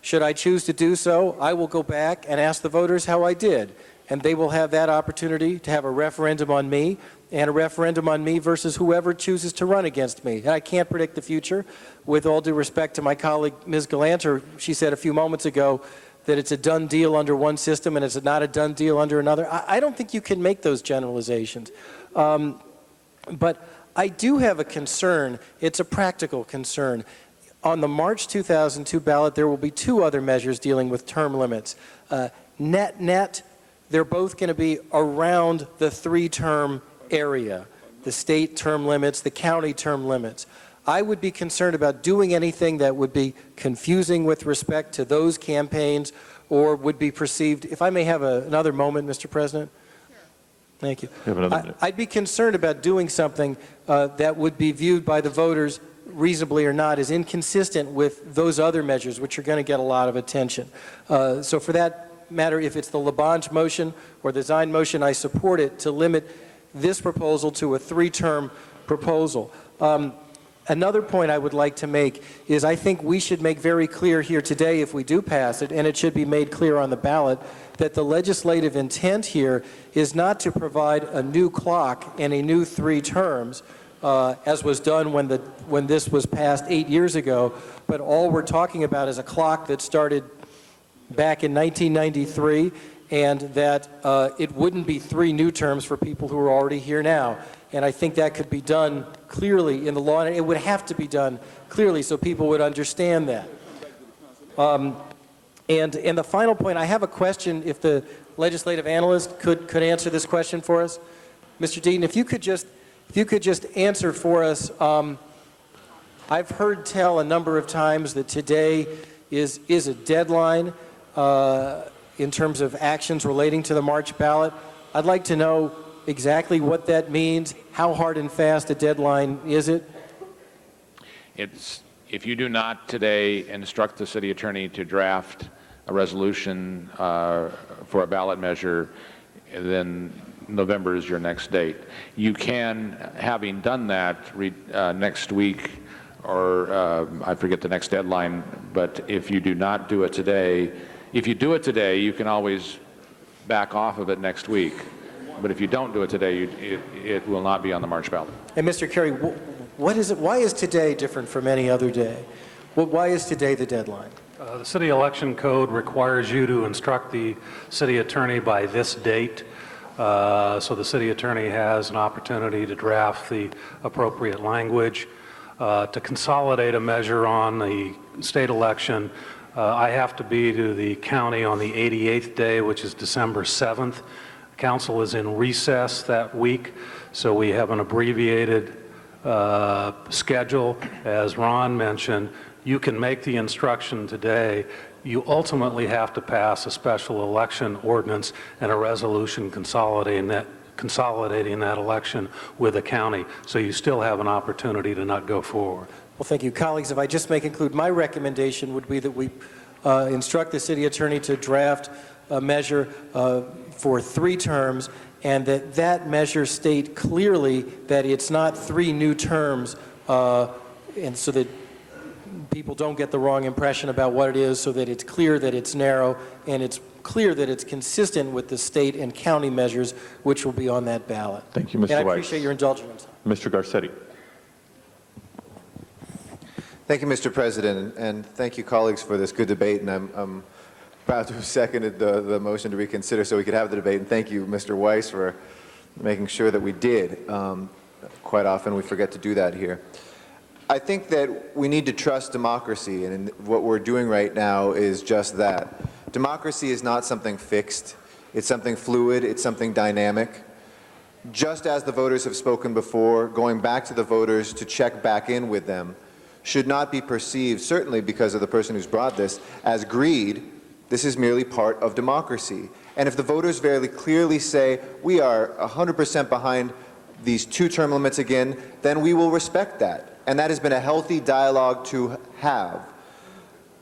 [SPEAKER 18] should I choose to do so, I will go back and ask the voters how I did. And they will have that opportunity to have a referendum on me, and a referendum on me versus whoever chooses to run against me. And I can't predict the future. With all due respect to my colleague, Ms. Galanter, she said a few moments ago that it's a done deal under one system and it's not a done deal under another. I don't think you can make those generalizations. But I do have a concern. It's a practical concern. On the March 2002 ballot, there will be 2 other measures dealing with term limits. Net, they're both going to be around the 3-term area, the state term limits, the county term limits. I would be concerned about doing anything that would be confusing with respect to those campaigns or would be perceived, if I may have another moment, Mr. President? Thank you. I'd be concerned about doing something that would be viewed by the voters, reasonably or not, as inconsistent with those other measures, which are going to get a lot of attention. So for that matter, if it's the Labange motion or the Zine motion, I support it to limit this proposal to a 3-term proposal. Another point I would like to make is I think we should make very clear here today, if we do pass it, and it should be made clear on the ballot, that the legislative intent here is not to provide a new clock and a new 3 terms, as was done when this was passed 8 years ago, but all we're talking about is a clock that started back in 1993, and that it wouldn't be 3 new terms for people who are already here now. And I think that could be done clearly in the law, and it would have to be done clearly so people would understand that. And the final point, I have a question, if the legislative analyst could answer this question for us. Mr. Deaton, if you could just answer for us, I've heard tell a number of times that today is a deadline in terms of actions relating to the March ballot. I'd like to know exactly what that means. How hard and fast a deadline is it?
[SPEAKER 16] It's, if you do not today instruct the city attorney to draft a resolution for a ballot measure, then November is your next date. You can, having done that next week, or I forget the next deadline, but if you do not do it today, if you do it today, you can always back off of it next week. But if you don't do it today, it will not be on the March ballot.
[SPEAKER 18] And Mr. Kerry, what is it? Why is today different from any other day? Why is today the deadline?
[SPEAKER 20] The city election code requires you to instruct the city attorney by this date. So the city attorney has an opportunity to draft the appropriate language. To consolidate a measure on the state election, I have to be to the county on the 88th day, which is December 7th. Council is in recess that week, so we have an abbreviated schedule. As Ron mentioned, you can make the instruction today. You ultimately have to pass a special election ordinance and a resolution consolidating that election with the county, so you still have an opportunity to not go forward.
[SPEAKER 18] Well, thank you. Colleagues, if I just may conclude, my recommendation would be that we instruct the city attorney to draft a measure for 3 terms, and that measure state clearly that it's not 3 new terms, and so that people don't get the wrong impression about what it is, so that it's clear that it's narrow, and it's clear that it's consistent with the state and county measures which will be on that ballot.
[SPEAKER 1] Thank you, Mr. Weiss.
[SPEAKER 18] And I appreciate your indulgence.
[SPEAKER 1] Mr. Garcetti.
[SPEAKER 9] Thank you, Mr. President, and thank you, colleagues, for this good debate. And I'm proud to have seconded the motion to reconsider so we could have the debate. And thank you, Mr. Weiss, for making sure that we did. Quite often we forget to do that here. I think that we need to trust democracy, and what we're doing right now is just that. Democracy is not something fixed. It's something fluid. It's something dynamic. just as the voters have spoken before, going back to the voters to check back in with them, should not be perceived, certainly because of the person who's brought this, as greed. This is merely part of democracy. And if the voters very clearly say, we are 100% behind these 2-term limits again, then we will respect that. And that has been a healthy dialogue to have.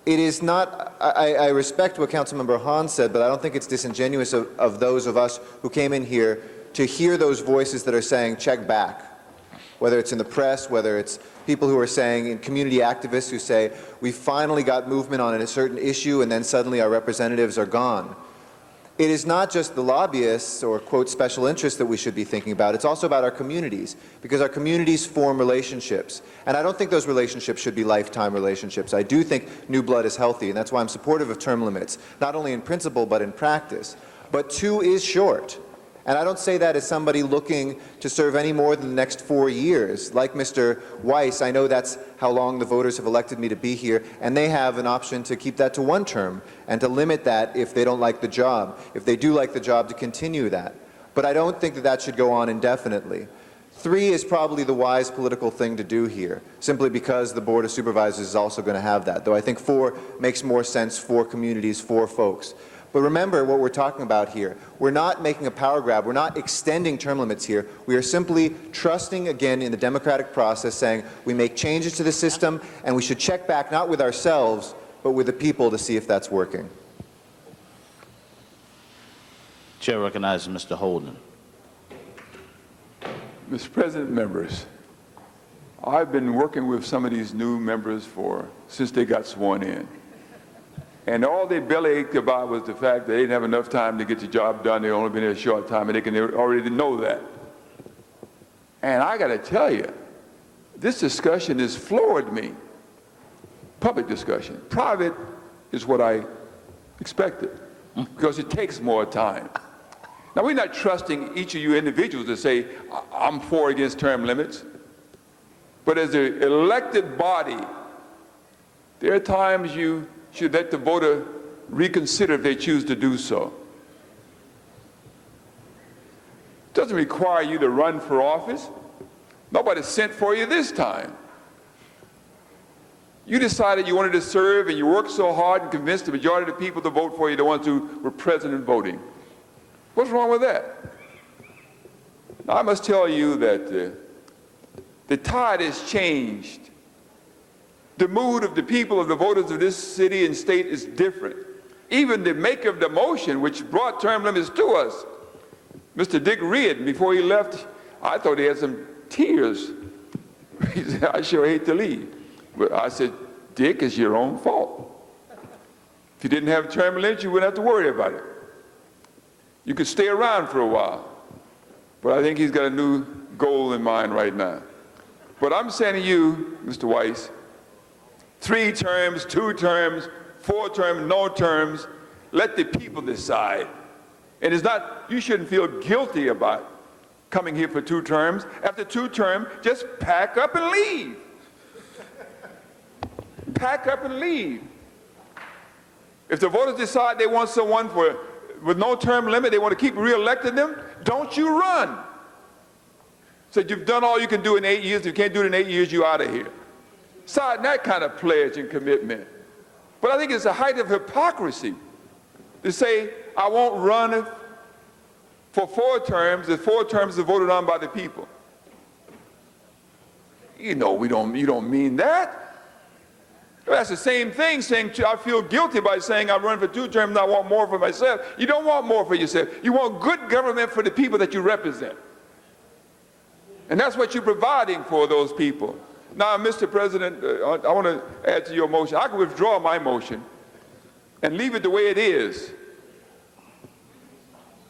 [SPEAKER 9] It is not, I respect what Councilmember Hahn said, but I don't think it's disingenuous of those of us who came in here to hear those voices that are saying, check back. Whether it's in the press, whether it's people who are saying, and community activists who say, we finally got movement on a certain issue and then suddenly our representatives are gone. It is not just the lobbyists or, quote, special interests that we should be thinking about. It's also about our communities, because our communities form relationships. And I don't think those relationships should be lifetime relationships. I do think new blood is healthy, and that's why I'm supportive of term limits, not only in principle but in practice. But 2 is short. And I don't say that as somebody looking to serve any more than the next 4 years. Like Mr. Weiss, I know that's how long the voters have elected me to be here, and they have an option to keep that to 1 term and to limit that if they don't like the job. If they do like the job, to continue that. But I don't think that that should go on indefinitely. 3 is probably the wise political thing to do here, simply because the Board of Supervisors is also going to have that, though I think 4 makes more sense for communities, for folks. But remember what we're talking about here. We're not making a power grab. We're not extending term limits here. We are simply trusting again in the democratic process, saying we make changes to the system and we should check back not with ourselves but with the people to see if that's working.
[SPEAKER 21] Chair recognizes Mr. Holden.
[SPEAKER 4] Mr. President, members, I've been working with some of these new members since they got sworn in. And all they belly ached about was the fact that they didn't have enough time to get the job done. They'd only been here a short time, and they can already know that. And I got to tell you, this discussion has floored me. Public discussion. Private is what I expected, because it takes more time. Now, we're not trusting each of you individuals to say, I'm for or against term limits. But as an elected body, there are times you should let the voter reconsider if they choose to do so. It doesn't require you to run for office. Nobody sent for you this time. You decided you wanted to serve, and you worked so hard and convinced the majority of the people to vote for you, the ones who were present and voting. What's wrong with that? Now, I must tell you that the tide has changed. The mood of the people, of the voters of this city and state is different. Even the maker of the motion, which brought term limits to us, Mr. Dick Reed, before he left, I thought he had some tears. He said, I sure hate to leave. But I said, Dick, it's your own fault. If you didn't have term limits, you wouldn't have to worry about it. You could stay around for a while. But I think he's got a new goal in mind right now. But I'm saying to you, Mr. Weiss, 3 terms, 2 terms, 4 terms, no terms, let the people decide. And it's not, you shouldn't feel guilty about coming here for 2 terms. After 2 terms, just pack up and leave. Pack up and leave. If the voters decide they want someone with no term limit, they want to keep re-electing them, don't you run. So you've done all you can do in 8 years. If you can't do it in 8 years, you're out of here. Sign that kind of pledge and commitment. But I think it's a height of hypocrisy to say, I won't run for 4 terms if 4 terms are voted on by the people. You know, you don't mean that. That's the same thing saying, I feel guilty by saying I'm running for 2 terms and I want more for myself. You don't want more for yourself. You want good government for the people that you represent. And that's what you're providing for those people. Now, Mr. President, I want to add to your motion. I can withdraw my motion and leave it the way it is,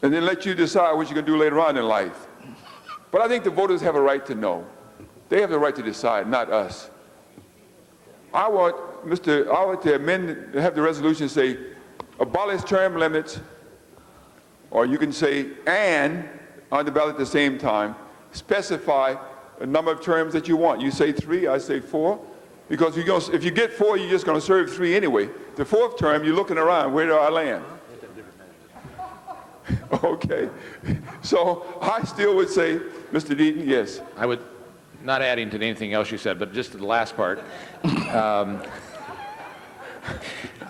[SPEAKER 4] and then let you decide what you're going to do later on in life. But I think the voters have a right to know. They have the right to decide, not us. I want to amend, have the resolution say, abolish term limits, or you can say, and on the ballot at the same time, specify a number of terms that you want. You say 3, I say 4, because if you get 4, you're just going to serve 3 anyway. The 4th term, you're looking around, where do I land? Okay. So I still would say, Mr. Deaton, yes.
[SPEAKER 16] I would, not adding to anything else you said, but just to the last part,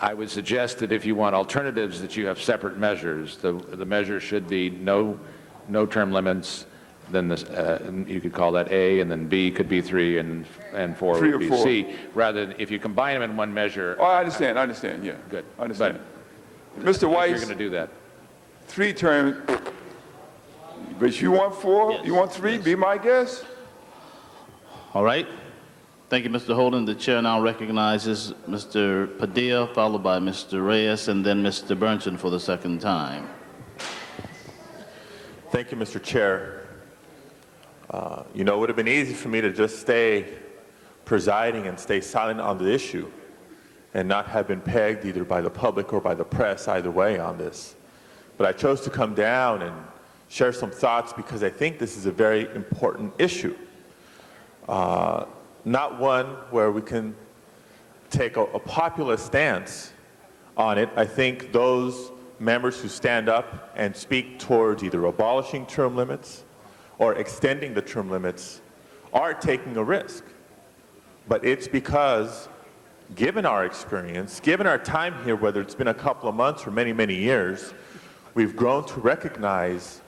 [SPEAKER 16] I would suggest that if you want alternatives, that you have separate measures. The measure should be no term limits, then this, you could call that A, and then B could be 3, and 4
[SPEAKER 4] 3
[SPEAKER 16] would
[SPEAKER 4] or
[SPEAKER 16] be
[SPEAKER 4] 4.
[SPEAKER 16] C, rather than if you combine them in one measure.
[SPEAKER 4] Oh, I understand, yeah.
[SPEAKER 16] Good.
[SPEAKER 4] I understand.
[SPEAKER 16] But
[SPEAKER 4] Mr.
[SPEAKER 16] if you're
[SPEAKER 4] Weiss,
[SPEAKER 16] going to do that.
[SPEAKER 4] 3 terms, but you want 4,
[SPEAKER 21] Yes.
[SPEAKER 4] you want 3, be my guest?
[SPEAKER 21] All right. Thank you, Mr. Holden. The chair now recognizes Mr. Padilla, followed by Mr. Reyes, and then Mr. Burnson for the second time.
[SPEAKER 1] Thank you, Mr. Chair. You know, it would have been easy for me to just stay presiding and stay silent on the issue and not have been pegged either by the public or by the press, either way on this. But I chose to come down and share some thoughts because I think this is a very important issue. Not one where we can take a populist stance on it. I think those members who stand up and speak towards either abolishing term limits or extending the term limits are taking a risk. But it's because, given our experience, given our time here, whether it's been a couple of months or many, many years, we've grown to recognize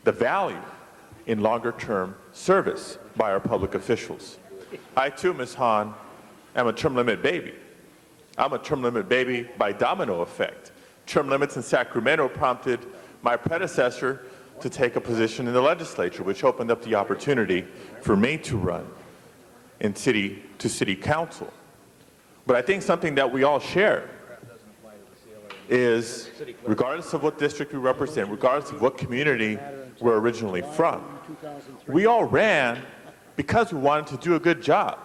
[SPEAKER 1] the value in longer-term service by our public officials. I too, Ms. Hahn, am a term limit baby. I'm a term limit baby by domino effect. Term limits in Sacramento prompted my predecessor to take a position in the legislature, which opened up the opportunity for me to run in city council. But I think something that we all share is, regardless of what district we represent, regardless of what community we're originally from, we all ran because we wanted to do a good job.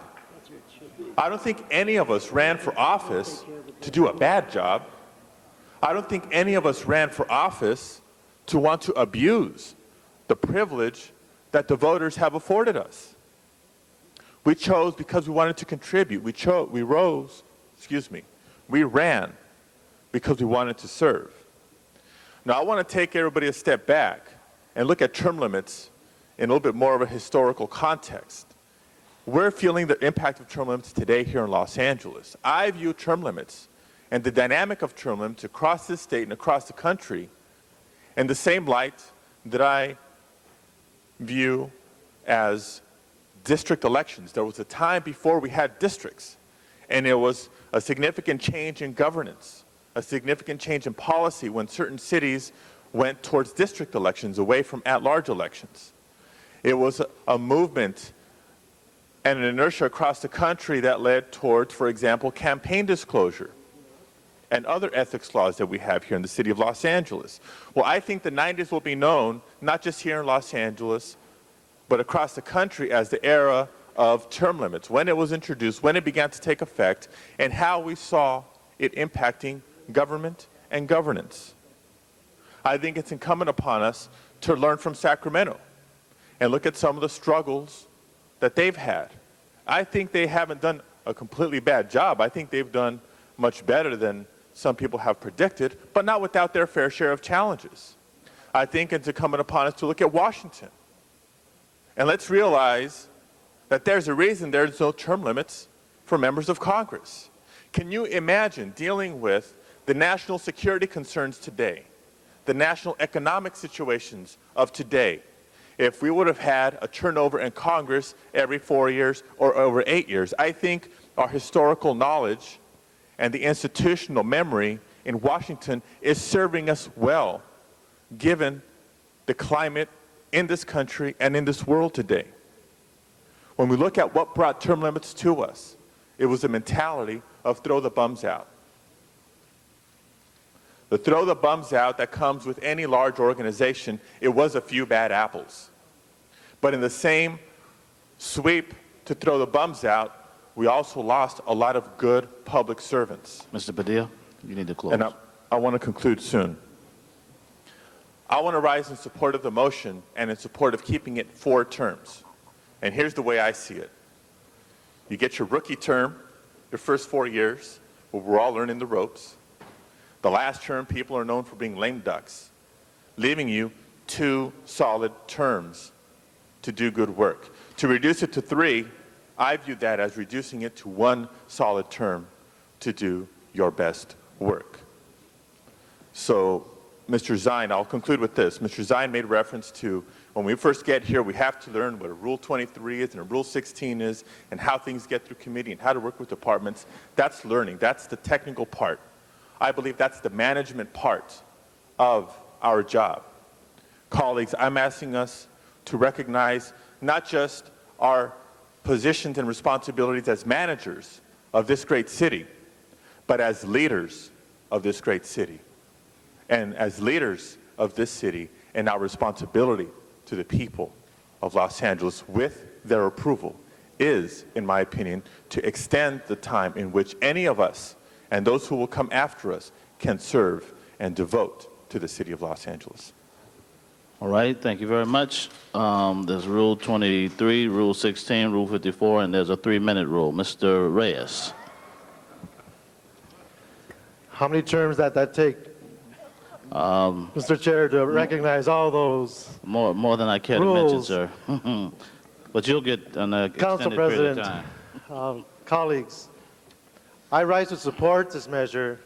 [SPEAKER 1] I don't think any of us ran for office to do a bad job. I don't think any of us ran for office to want to abuse the privilege that the voters have afforded us. We chose because we wanted to contribute. We ran because we wanted to serve. Now, I want to take everybody a step back and look at term limits in a little bit more of a historical context. We're feeling the impact of term limits today here in Los Angeles. I view term limits and the dynamic of term limits across this state and across the country in the same light that I view as district elections. There was a time before we had districts, and there was a significant change in governance, a significant change in policy when certain cities went towards district elections away from at-large elections. It was a movement and an inertia across the country that led towards, for example, campaign disclosure and other ethics laws that we have here in the city of Los Angeles. Well, I think the 90s will be known, not just here in Los Angeles, but across the country as the era of term limits, when it was introduced, when it began to take effect, and how we saw it impacting government and governance. I think it's incumbent upon us to learn from Sacramento and look at some of the struggles that they've had. I think they haven't done a completely bad job. I think they've done much better than some people have predicted, but not without their fair share of challenges. I think it's incumbent upon us to look at Washington. And let's realize that there's a reason there's no term limits for members of Congress. Can you imagine dealing with the national security concerns today, the national economic situations of today, if we would have had a turnover in Congress every 4 years or over 8 years? I think our historical knowledge and the institutional memory in Washington is serving us well, given the climate in this country and in this world today. When we look at what brought term limits to us, it was a mentality of throw the bums out. The throw the bums out that comes with any large organization, it was a few bad apples. But in the same sweep to throw the bums out, we also lost a lot of good public servants.
[SPEAKER 21] Mr. Padilla, you need to close.
[SPEAKER 1] And I want to conclude soon. I want to rise in support of the motion and in support of keeping it 4 terms. And here's the way I see it. You get your rookie term, your first 4 years, where we're all learning the ropes. The last term, people are known for being lame ducks. leaving you 2 solid terms to do good work. To reduce it to 3, I view that as reducing it to 1 solid term to do your best work. So, Mr. Zine, I'll conclude with this. Mr. Zine made reference to when we first get here, we have to learn what a Rule 23 is and a Rule 16 is and how things get through committee and how to work with departments. That's learning. That's the technical part. I believe that's the management part of our job. Colleagues, I'm asking us to recognize not just our positions and responsibilities as managers of this great city, but as leaders of this great city. And as leaders of this city and our responsibility to the people of Los Angeles with their approval is, in my opinion, to extend the time in which any of us and those who will come after us can serve and devote to the city of Los Angeles.
[SPEAKER 21] All right, thank you very much. There's Rule 23, Rule 16, Rule 54, and there's a 3-minute rule. Mr. Reyes.
[SPEAKER 3] How many terms that take, Mr. Chair, to recognize all those
[SPEAKER 21] More than I care to mention, sir. But you'll get an
[SPEAKER 3] Council
[SPEAKER 21] extended period of
[SPEAKER 3] President,
[SPEAKER 21] time.
[SPEAKER 3] colleagues, I rise to support this measure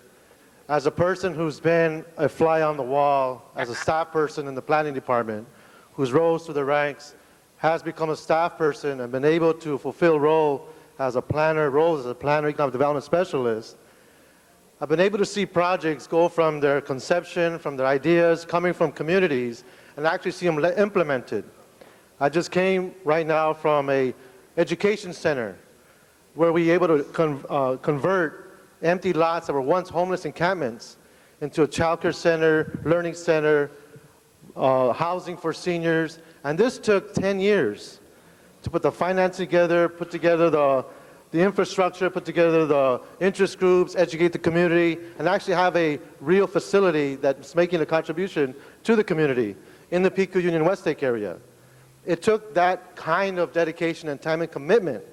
[SPEAKER 3] as a person who's been a fly on the wall, as a staff person in the planning department, who's rose through the ranks, has become a staff person and been able to fulfill roles as a planner, economic development specialist. I've been able to see projects go from their conception, from their ideas, coming from communities, and actually see them implemented. I just came right now from a education center where we were able to convert empty lots that were once homeless encampments into a child care center, learning center, housing for seniors. And this took 10 years to put the financing together, put together the infrastructure, put together the interest groups, educate the community, and actually have a real facility that's making a contribution to the community in the Pico Union Westlake area. It took that kind of dedication and time and commitment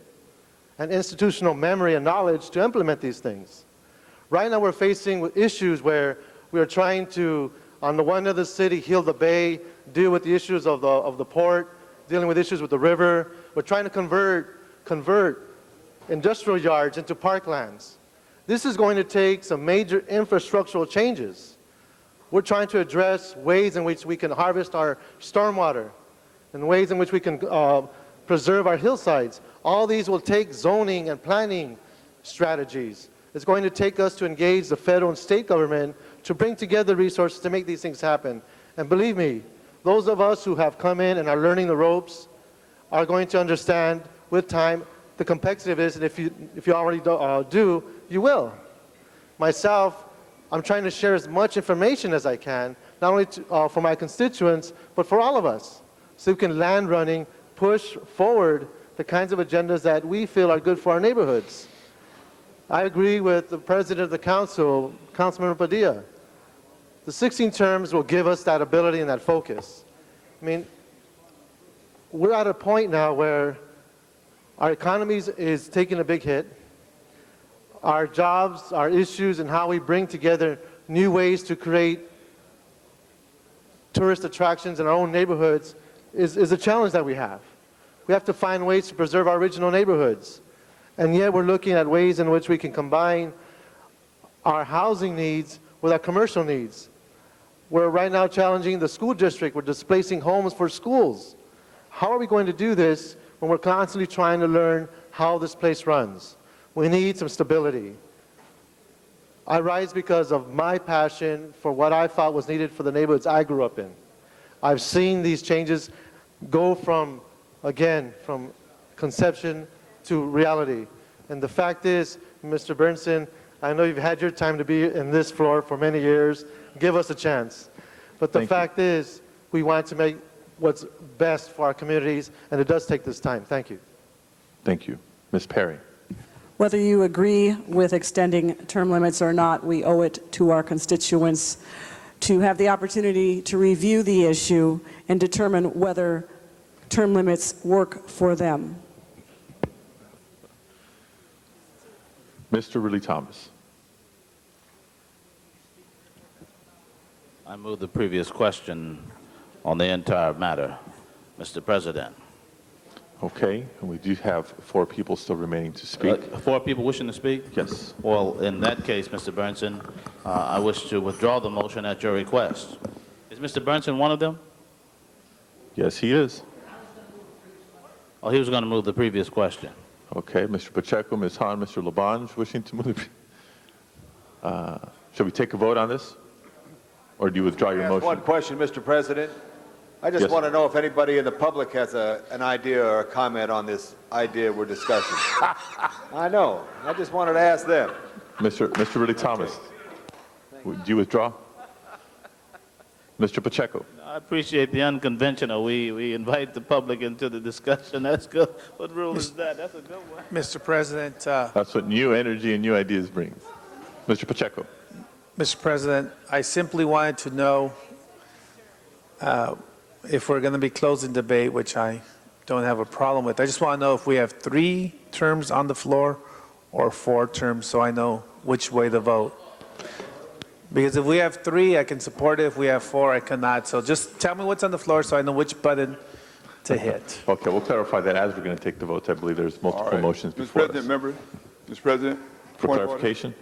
[SPEAKER 3] and institutional memory and knowledge to implement these things. Right now we're facing with issues where we are trying to, on the one end of the city, heal the bay, deal with the issues of the port, dealing with issues with the river. We're trying to convert industrial yards into parklands. This is going to take some major infrastructural changes. We're trying to address ways in which we can harvest our stormwater and ways in which we can preserve our hillsides. All these will take zoning and planning strategies. It's going to take us to engage the federal and state government to bring together resources to make these things happen. And believe me, those of us who have come in and are learning the ropes are going to understand with time the complexity of this, and if you already do, you will. Myself, I'm trying to share as much information as I can, not only for my constituents, but for all of us, so we can land running, push forward the kinds of agendas that we feel are good for our neighborhoods. I agree with the President of the Council, Councilmember Padilla. The 16 terms will give us that ability and that focus. I mean, we're at a point now where our economy is taking a big hit. Our jobs, our issues, and how we bring together new ways to create tourist attractions in our own neighborhoods is a challenge that we have. We have to find ways to preserve our original neighborhoods. And yet we're looking at ways in which we can combine our housing needs with our commercial needs. We're right now challenging the school district. We're displacing homes for schools. How are we going to do this when we're constantly trying to learn how this place runs? We need some stability. I rise because of my passion for what I thought was needed for the neighborhoods I grew up in. I've seen these changes go from conception to reality. And the fact is, Mr. Bernson, I know you've had your time to be in this floor for many years. Give us a chance. But the fact is, we want to make what's best for our communities, and it does take this time. Thank you.
[SPEAKER 1] Thank you. Ms. Perry.
[SPEAKER 22] Whether you agree with extending term limits or not, we owe it to our constituents to have the opportunity to review the issue and determine whether term limits work for them.
[SPEAKER 1] Mr. Ridley Thomas.
[SPEAKER 21] I move the previous question on the entire matter, Mr. President.
[SPEAKER 1] Okay, and we do have 4 people still remaining to speak.
[SPEAKER 21] 4 people wishing to speak?
[SPEAKER 1] Yes.
[SPEAKER 21] Well, in that case, Mr. Burnson, I wish to withdraw the motion at your request. Is Mr. Burnson one of them?
[SPEAKER 1] Yes, he is.
[SPEAKER 21] Oh, he was going to move the previous question.
[SPEAKER 1] Okay, Mr. Pacheco, Ms. Han, Mr. Labange wishing to move. Shall we take a vote on this? Or do you withdraw your
[SPEAKER 19] Ask
[SPEAKER 1] motion?
[SPEAKER 19] one question, Mr. President. I just
[SPEAKER 1] Yes.
[SPEAKER 19] want to know if anybody in the public has an idea or a comment on this idea we're discussing. I know. I just wanted to ask them.
[SPEAKER 1] Mr. Ridley Thomas, do you withdraw? Mr. Pacheco?
[SPEAKER 21] I appreciate the unconventional. We invite the public into the discussion. That's good. What rule is that? That's a good one.
[SPEAKER 8] Mr. President,
[SPEAKER 1] That's what new energy and new ideas brings. Mr. Pacheco?
[SPEAKER 8] Mr. President, I simply wanted to know if we're going to be closing debate, which I don't have a problem with. I just want to know if we have 3 terms on the floor or 4 terms, so I know which way to vote. Because if we have 3, I can support it. If we have 4, I cannot. So just tell me what's on the floor so I know which button to hit.
[SPEAKER 1] Okay, we'll clarify that as we're going to take the votes. I believe there's
[SPEAKER 4] All
[SPEAKER 1] multiple
[SPEAKER 4] right.
[SPEAKER 1] motions
[SPEAKER 4] Mr.
[SPEAKER 1] before
[SPEAKER 4] President,
[SPEAKER 1] us.
[SPEAKER 4] member, Mr. President.
[SPEAKER 1] For
[SPEAKER 4] point of order.
[SPEAKER 1] clarification?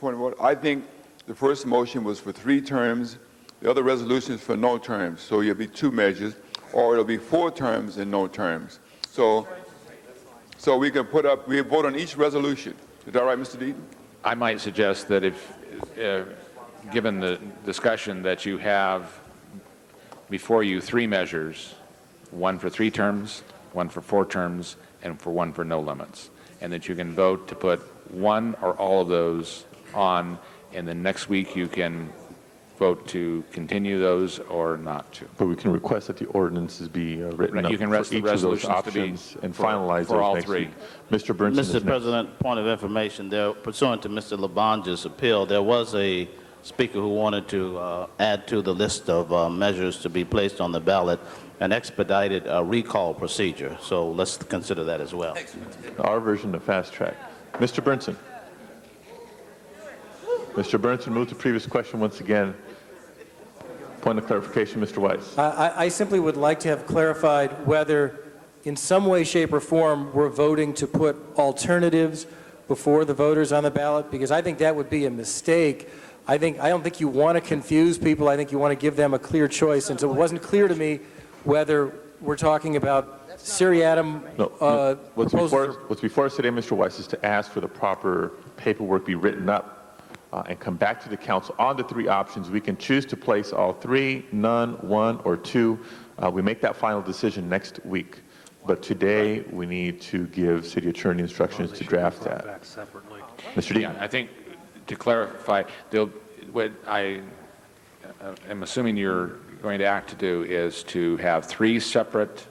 [SPEAKER 4] Point of order. I think the first motion was for 3 terms. The other resolution is for no terms. So it'll be 2 measures, or it'll be 4 terms and no terms. So we can we vote on each resolution. Is that right, Mr. Deaton?
[SPEAKER 16] I might suggest that if, given the discussion, that you have before you 3 measures, 1 for 3 terms, 1 for 4 terms, and 1 for no limits, and that you can vote to put 1 or all of those on, and then next week you can vote to continue those or not to.
[SPEAKER 1] But we can request that the ordinances be written
[SPEAKER 16] Right,
[SPEAKER 1] up
[SPEAKER 16] you can
[SPEAKER 1] for
[SPEAKER 16] rest the
[SPEAKER 1] each of those
[SPEAKER 16] resolutions to be
[SPEAKER 1] options and
[SPEAKER 16] for-
[SPEAKER 1] finalize
[SPEAKER 16] for
[SPEAKER 1] those
[SPEAKER 16] all
[SPEAKER 1] next
[SPEAKER 16] 3.
[SPEAKER 1] week. Mr. Burnson is
[SPEAKER 21] Mr.
[SPEAKER 1] next.
[SPEAKER 21] President, point of information, there, pursuant to Mr. Labange's appeal, there was a speaker who wanted to add to the list of measures to be placed on the ballot an expedited recall procedure. So let's consider that as well.
[SPEAKER 1] Our version of fast track. Mr. Burnson. Mr. Burnson, move to previous question once again. Point of clarification, Mr. Weiss.
[SPEAKER 18] I simply would like to have clarified whether, in some way, shape, or form, we're voting to put alternatives before the voters on the ballot, because I think that would be a mistake. I don't think you want to confuse people. I think you want to give them a clear choice. And so it wasn't clear to me whether we're talking about seriatim proposals.
[SPEAKER 1] What's before us today, Mr. Weiss, is to ask for the proper paperwork be written up and come back to the council on the 3 options. We can choose to place all 3, none, 1, or 2. We make that final decision next week. But today, we need to give city attorney instructions to draft that. Mr. Deaton.
[SPEAKER 16] Yeah, I think to clarify, what I am assuming you're going to act to do is to have 3 separate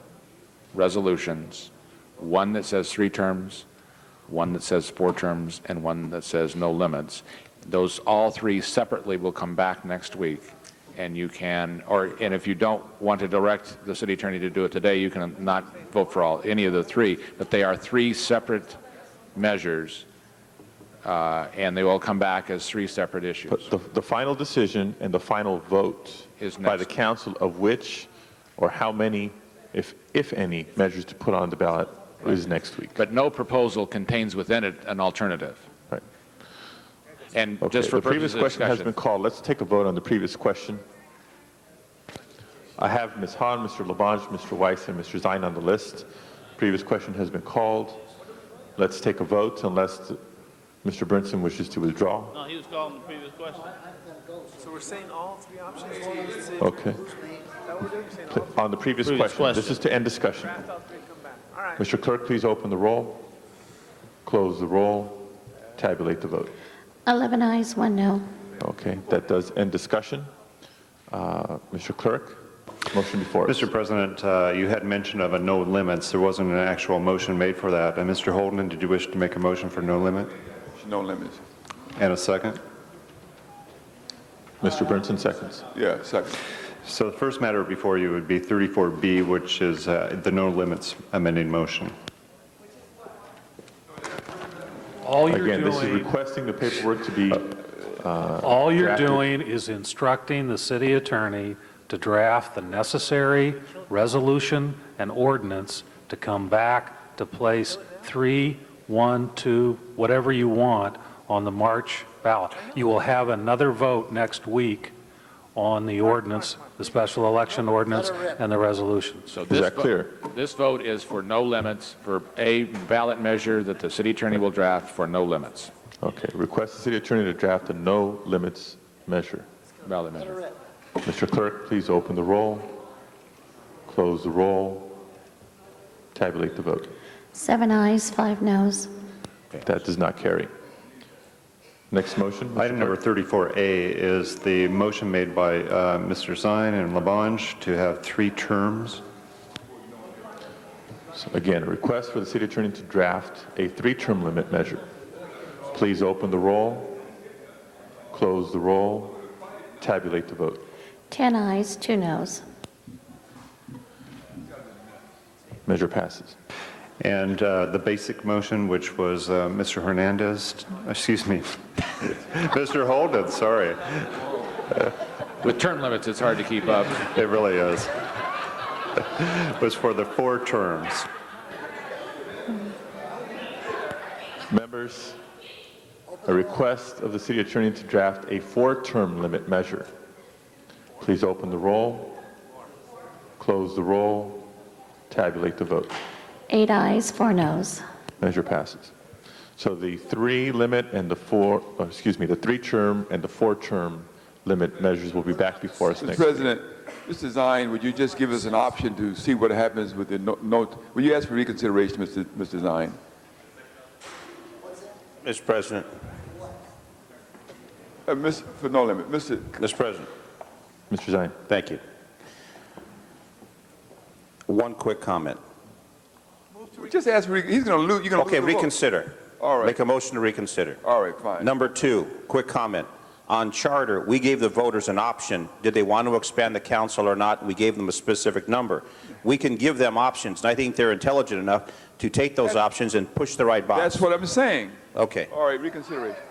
[SPEAKER 16] resolutions, 1 that says 3 terms, 1 that says 4 terms, and 1 that says no limits. Those all 3 separately will come back next week, and you can, and if you don't want to direct the city attorney to do it today, you can not vote for any of the 3, but they are 3 separate measures, and they will come back as 3 separate issues.
[SPEAKER 1] But the final decision and the final vote
[SPEAKER 16] Is
[SPEAKER 1] by the
[SPEAKER 16] next.
[SPEAKER 1] council of which or how many, if any, measures to put on the ballot is next week.
[SPEAKER 16] But no proposal contains within it an alternative.
[SPEAKER 1] Right.
[SPEAKER 16] And
[SPEAKER 1] Okay,
[SPEAKER 16] just for
[SPEAKER 1] the previous
[SPEAKER 16] purposes of
[SPEAKER 1] question has
[SPEAKER 16] discussion,
[SPEAKER 1] been called. Let's take a vote on the previous question. I have Ms. Han, Mr. Labange, Mr. Weiss, and Mr. Zine on the list. Previous question has been called. Let's take a vote unless Mr. Burnson wishes to withdraw.
[SPEAKER 21] No, he was calling the previous question.
[SPEAKER 8] So we're saying all 3 options?
[SPEAKER 1] Okay. On the previous question, this is to end discussion. Mr. Clerk, please open the roll, close the roll, tabulate the vote.
[SPEAKER 5] 11 ayes, 1 no.
[SPEAKER 1] Okay, that does end discussion. Mr. Clerk, motion before us.
[SPEAKER 2] Mr. President, you had mention of a no limits. There wasn't an actual motion made for that. And Mr. Holden, did you wish to make a motion for no limit?
[SPEAKER 4] No limits.
[SPEAKER 2] And a second?
[SPEAKER 1] Mr. Burnson seconds.
[SPEAKER 4] Yeah, second.
[SPEAKER 2] So the first matter before you would be 34B, which is the no limits amending motion.
[SPEAKER 20] All you're
[SPEAKER 1] Again, this is
[SPEAKER 20] doing,
[SPEAKER 1] requesting the paperwork to be
[SPEAKER 20] All you're
[SPEAKER 1] drafted.
[SPEAKER 20] doing is instructing the city attorney to draft the necessary resolution and ordinance to come back to place 3, 1, 2, whatever you want on the March ballot. You will have another vote next week on the ordinance, the special election ordinance, and the resolution.
[SPEAKER 16] So
[SPEAKER 1] Is that clear?
[SPEAKER 16] This vote is for no limits, for a ballot measure that the city attorney will draft for no limits.
[SPEAKER 1] Okay, request the city attorney to draft a no limits measure.
[SPEAKER 16] Ballot measure.
[SPEAKER 1] Mr. Clerk, please open the roll, close the roll, tabulate the vote.
[SPEAKER 5] 7 ayes, 5 noes.
[SPEAKER 1] That does not carry. Next motion. Mr.
[SPEAKER 2] Item number
[SPEAKER 1] Clerk.
[SPEAKER 2] 34A is the motion made by Mr. Zine and Labange to have 3 terms.
[SPEAKER 1] So again, a request for the city attorney to draft a 3-term limit measure. Please open the roll, close the roll, tabulate the vote.
[SPEAKER 5] 10 ayes, 2 noes.
[SPEAKER 1] Measure passes.
[SPEAKER 2] And the basic motion, which was Mr. Hernandez, excuse me, Mr. Holden, sorry.
[SPEAKER 16] With term limits, it's hard to keep up.
[SPEAKER 2] It really is. Was for the 4 terms.
[SPEAKER 1] Members, a request of the city attorney to draft a 4-term limit measure. Please open the roll, close the roll, tabulate the vote.
[SPEAKER 5] 8 ayes, 4 noes.
[SPEAKER 1] Measure passes. So the 3 limit and the 3-term and the 4-term limit measures will be back before us
[SPEAKER 4] Mr.
[SPEAKER 1] next week.
[SPEAKER 4] President, Mr. Zine, would you just give us an option to see what happens with the note? Will you ask for reconsideration, Mr. Zine?
[SPEAKER 7] Mr. President.
[SPEAKER 4] For no limit, Mr.
[SPEAKER 7] President.
[SPEAKER 1] Mr. Zine.
[SPEAKER 7] Thank you. One quick comment.
[SPEAKER 4] Just ask for, he's going to lose, you're going to
[SPEAKER 7] Okay,
[SPEAKER 4] lose the vote.
[SPEAKER 7] reconsider.
[SPEAKER 4] All right.
[SPEAKER 7] Make a motion to reconsider.
[SPEAKER 4] All right, fine.
[SPEAKER 7] Number 2, quick comment. On charter, we gave the voters an option. Did they want to expand the council or not? We gave them a specific number. We can give them options, and I think they're intelligent enough to take those options and push the right box.
[SPEAKER 4] That's what I'm saying.
[SPEAKER 7] Okay.
[SPEAKER 4] All right, reconsideration.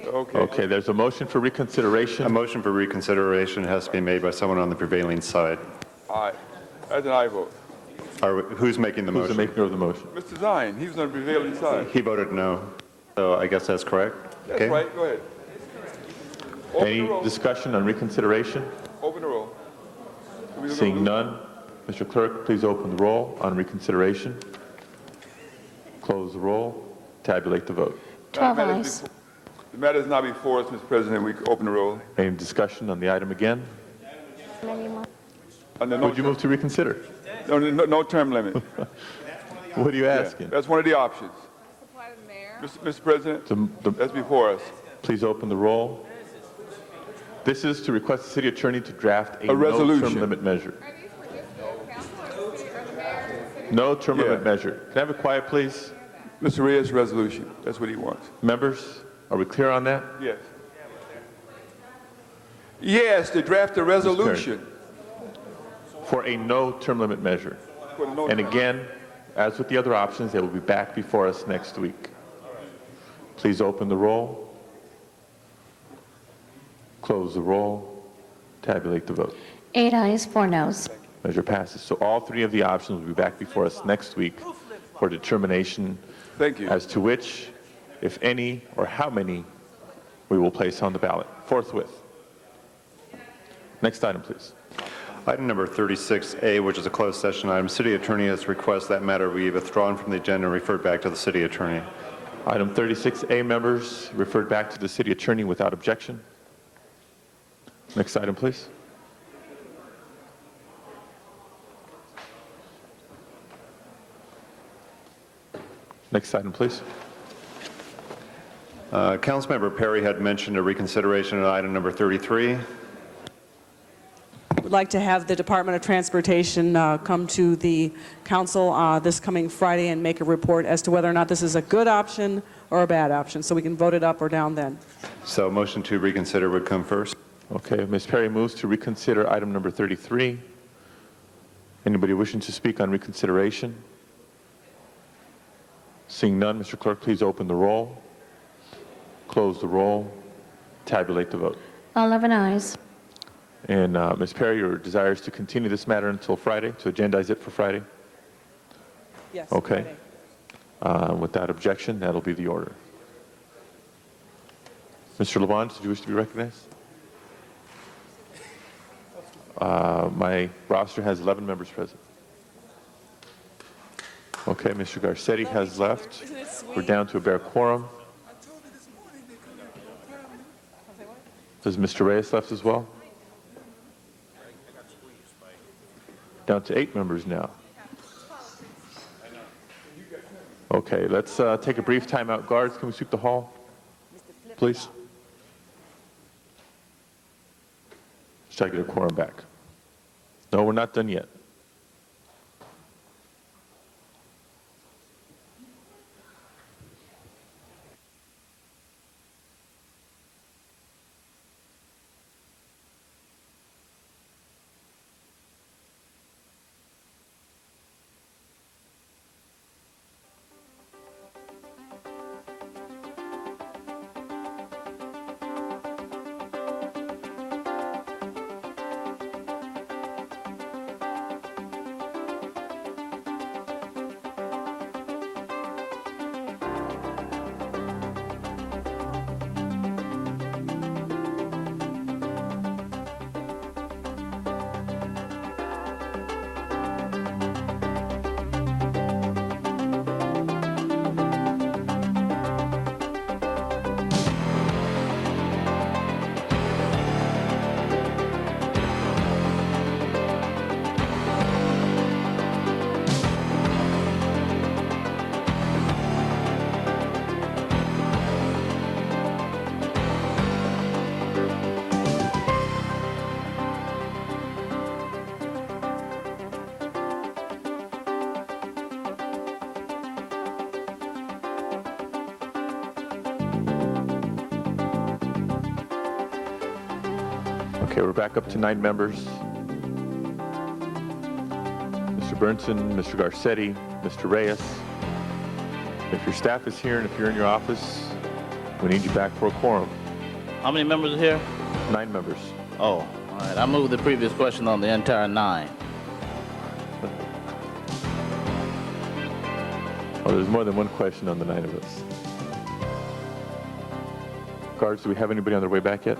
[SPEAKER 4] Okay.
[SPEAKER 1] Okay, there's a motion for reconsideration.
[SPEAKER 2] A motion for reconsideration has to be made by someone on the prevailing side.
[SPEAKER 4] All right, that's an aye vote.
[SPEAKER 2] Who's making the
[SPEAKER 1] Who's the
[SPEAKER 2] motion?
[SPEAKER 1] maker of the motion?
[SPEAKER 4] Mr. Zine, he was on the prevailing side.
[SPEAKER 2] He voted no, so I guess that's correct.
[SPEAKER 4] That's
[SPEAKER 2] Okay.
[SPEAKER 4] right, go ahead. Open
[SPEAKER 1] Any
[SPEAKER 4] the roll.
[SPEAKER 1] discussion on reconsideration?
[SPEAKER 4] Open the roll.
[SPEAKER 1] Seeing none, Mr. Clerk, please open the roll on reconsideration. Close the roll, tabulate the vote.
[SPEAKER 5] 12 ayes.
[SPEAKER 4] The matter is now before us, Mr. President. We open the roll.
[SPEAKER 1] Any discussion on the item again?
[SPEAKER 4] On the
[SPEAKER 1] Would you move to reconsider?
[SPEAKER 4] no term limit.
[SPEAKER 1] What are you asking?
[SPEAKER 4] That's one of the options. Mr. President, that's before us.
[SPEAKER 1] Please open the roll. This is to request the city attorney to draft a
[SPEAKER 4] resolution.
[SPEAKER 1] no-term limit measure. No term limit measure. Can I have a quiet, please?
[SPEAKER 4] Mr. Reyes' resolution. That's what he wants.
[SPEAKER 1] Members, are we clear on that?
[SPEAKER 4] Yes. Yes, to draft a resolution.
[SPEAKER 1] For a no term limit measure. And again, as with the other options, they will be back before us next week. Please open the roll, close the roll, tabulate the vote.
[SPEAKER 5] 8 ayes, 4 noes.
[SPEAKER 1] Measure passes. So all 3 of the options will be back before us next week for determination
[SPEAKER 4] Thank you.
[SPEAKER 1] as to which, if any, or how many we will place on the ballot forthwith. Next item, please.
[SPEAKER 2] Item number 36A, which is a closed session item. City attorney has requested that matter be withdrawn from the agenda and referred back to the city attorney.
[SPEAKER 1] Item 36A, members, referred back to the city attorney without objection. Next item, please. Next item, please.
[SPEAKER 2] Councilmember Perry had mentioned a reconsideration on item number 33.
[SPEAKER 22] Would like to have the Department of Transportation come to the council this coming Friday and make a report as to whether or not this is a good option or a bad option, so we can vote it up or down then.
[SPEAKER 2] So motion to reconsider would come first.
[SPEAKER 1] Okay, Ms. Perry moves to reconsider item number 33. Anybody wishing to speak on reconsideration? Seeing none, Mr. Clerk, please open the roll, Close the roll. Tabulate the vote.
[SPEAKER 5] 11 ayes.
[SPEAKER 1] And Ms. Perry, your desire is to continue this matter until Friday, to agendize it for Friday?
[SPEAKER 22] Yes.
[SPEAKER 1] Okay. Without objection, that'll be the order. Mr. Labange, did you wish to be recognized? My roster has 11 members present. Okay, Mr. Garcetti has left. We're down to a bare quorum. Has Mr. Reyes left as well? Down to 8 members now. Okay, let's take a brief timeout. Guards, can we sweep the hall, please? Let's try to get a quorum back. No, we're not done yet. Okay, we're back up to 9 members. Mr. Burnson, Mr. Garcetti, Mr. Reyes. If your staff is here and if you're in your office, we need you back for a quorum.
[SPEAKER 21] How many members are here?
[SPEAKER 1] 9 members.
[SPEAKER 21] Oh, all right. I move the previous question on the entire 9.
[SPEAKER 1] Oh, there's more than one question on the 9 of us. Guards, do we have anybody on their way back yet?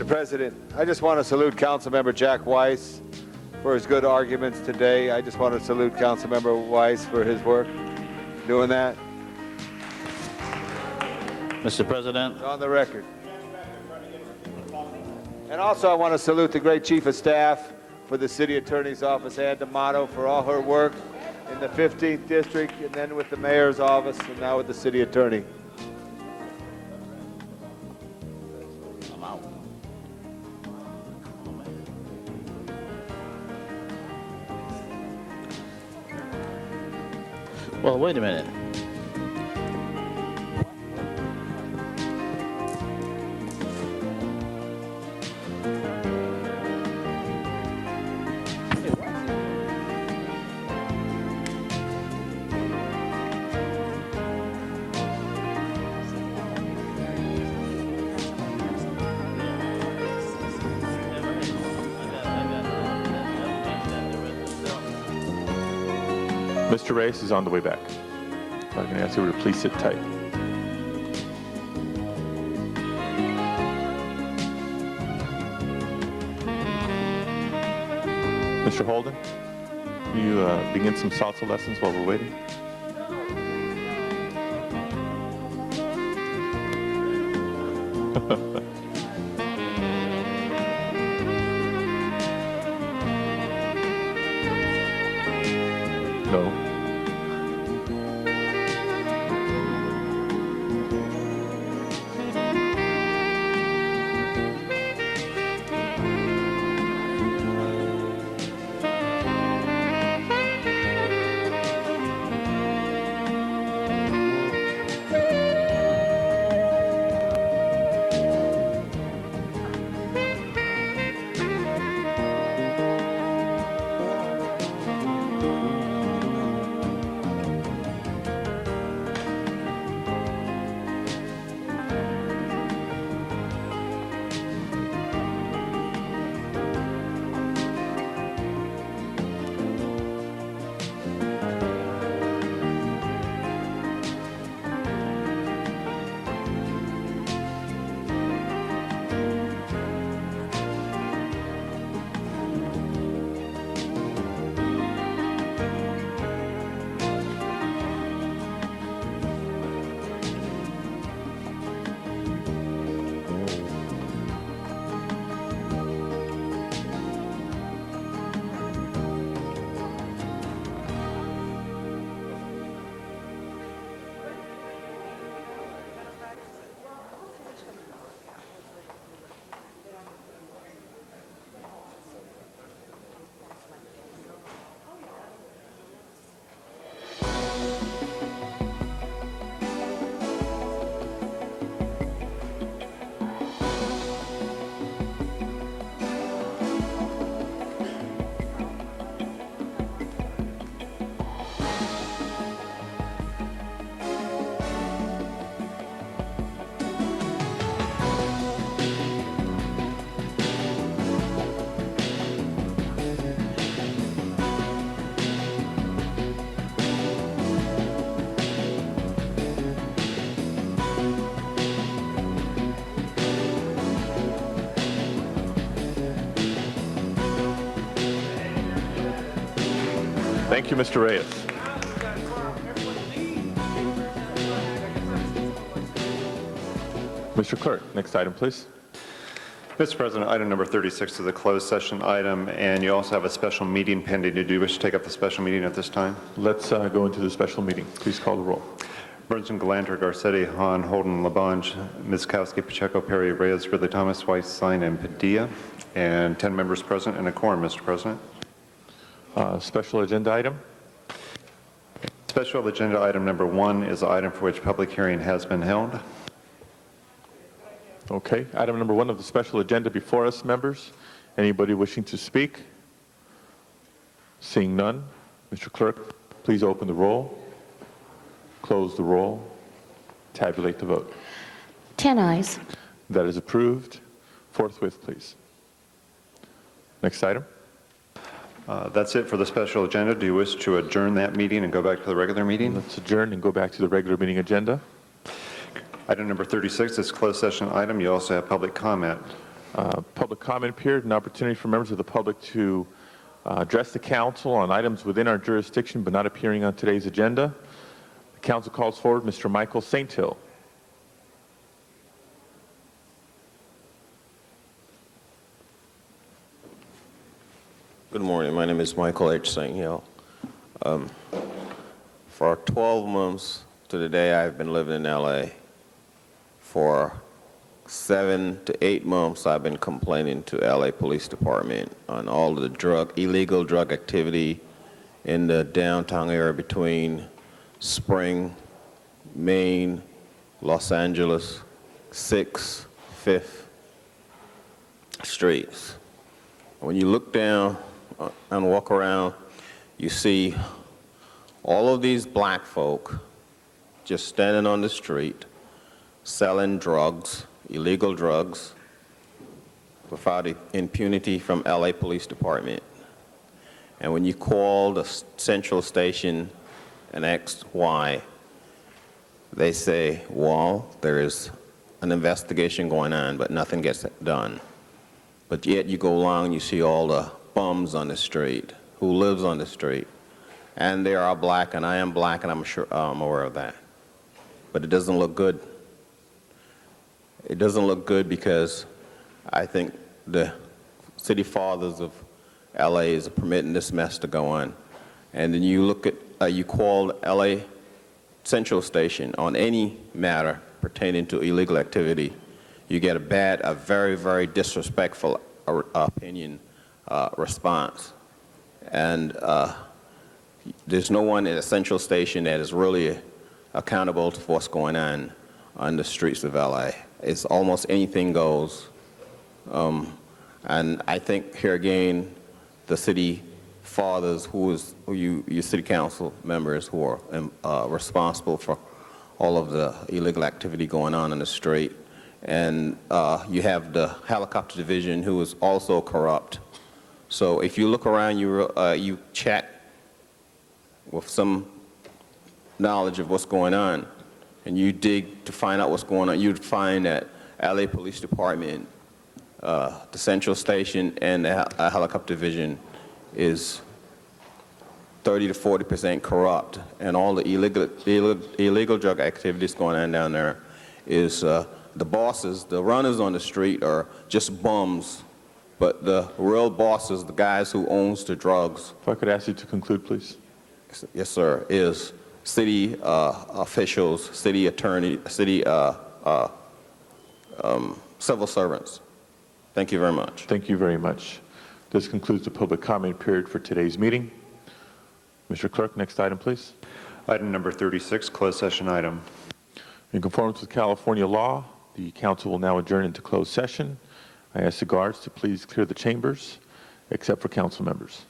[SPEAKER 19] Mr. President, I just want to salute Councilmember Jack Weiss for his good arguments today. I just want to salute Councilmember Weiss for his work doing that.
[SPEAKER 21] Mr. President.
[SPEAKER 19] It's on the record. And also I want to salute the great Chief of Staff for the City Attorney's Office, Ann D'Amato, for all her work in the 15th District and then with the Mayor's Office and now with the City Attorney.
[SPEAKER 21] I'm out. Well, wait a minute.
[SPEAKER 1] Mr. Reyes is on the way back. I'm going to ask you to please sit tight. Mr. Holden, will you begin some salsa lessons while we're waiting? No. Thank you, Mr. Reyes. Mr. Clerk, next item, please.
[SPEAKER 2] Mr. President, item number 36 is a closed session item, and you also have a special meeting pending. Do you wish to take up the special meeting at this time?
[SPEAKER 1] Let's go into the special meeting. Please call the roll.
[SPEAKER 2] Burnson, Galanter, Garcetti, Hahn, Holden, Labange, Mizkowski, Pacheco, Perry, Reyes, Ridley, Thomas, Weiss, Sine, and Padilla, and 10 members present and a quorum, Mr. President.
[SPEAKER 1] Special agenda item.
[SPEAKER 2] Special agenda item number 1 is an item for which public hearing has been held.
[SPEAKER 1] Okay, item number 1 of the special agenda before us, members. Anybody wishing to speak? Seeing none, Mr. Clerk, please open the roll, close the roll, tabulate the vote.
[SPEAKER 5] 10 ayes.
[SPEAKER 1] That is approved. Forthwith, please. Next item.
[SPEAKER 2] That's it for the special agenda. Do you wish to adjourn that meeting and go back to the regular meeting?
[SPEAKER 1] Let's adjourn and go back to the regular meeting agenda.
[SPEAKER 2] Item number 36 is closed session item. You also have public comment.
[SPEAKER 1] Public comment period, an opportunity for members of the public to address the council on items within our jurisdiction but not appearing on today's agenda. The council calls forward Mr. Michael St. Hill.
[SPEAKER 12] Good morning. My name is Michael H. St. Hill. For 12 months to the day, I've been living in L.A. For 7 to 8 months, I've been complaining to L.A. Police Department on all the illegal drug activity in the downtown area between Spring, Main, Los Angeles, 6th, 5th Streets. When you look down and walk around, you see all of these black folk just standing on the street, selling drugs, illegal drugs, without impunity from LA Police Department. And when you call the central station and asked why, they say, well, there is an investigation going on, but nothing gets done. But yet you go along and you see all the bums on the street, who lives on the street, and they are black, and I am black, and I'm aware of that. But it doesn't look good. It doesn't look good because I think the city fathers of LA is permitting this mess to go on. And then you look at, you call LA Central Station on any matter pertaining to illegal activity, you get a very, very disrespectful opinion response. And there's no one at a Central Station that is really accountable for what's going on the streets of LA. It's almost anything goes. And I think here again, the city fathers, your city council members who are responsible for all of the illegal activity going on in the street. And you have the helicopter division who is also corrupt. So if you look around, you check with some knowledge of what's going on, and you dig to find out what's going on, you'd find that LA Police Department, the Central Station, and the helicopter division is 30 to 40% corrupt, and all the illegal drug activities going on down there is the bosses, the runners on the street are just bums, but the real bosses, the guys who owns the drugs.
[SPEAKER 1] If I could ask you to conclude, please.
[SPEAKER 12] Yes, sir, is city officials, city attorney, city civil servants. Thank you very much.
[SPEAKER 1] Thank you very much. This concludes the public comment period for today's meeting. Mr. Clerk, next item, please.
[SPEAKER 2] Item number 36, closed session item.
[SPEAKER 1] In conformance with California law, the council will now adjourn into closed session. I ask the guards to please clear the chambers, except for council members.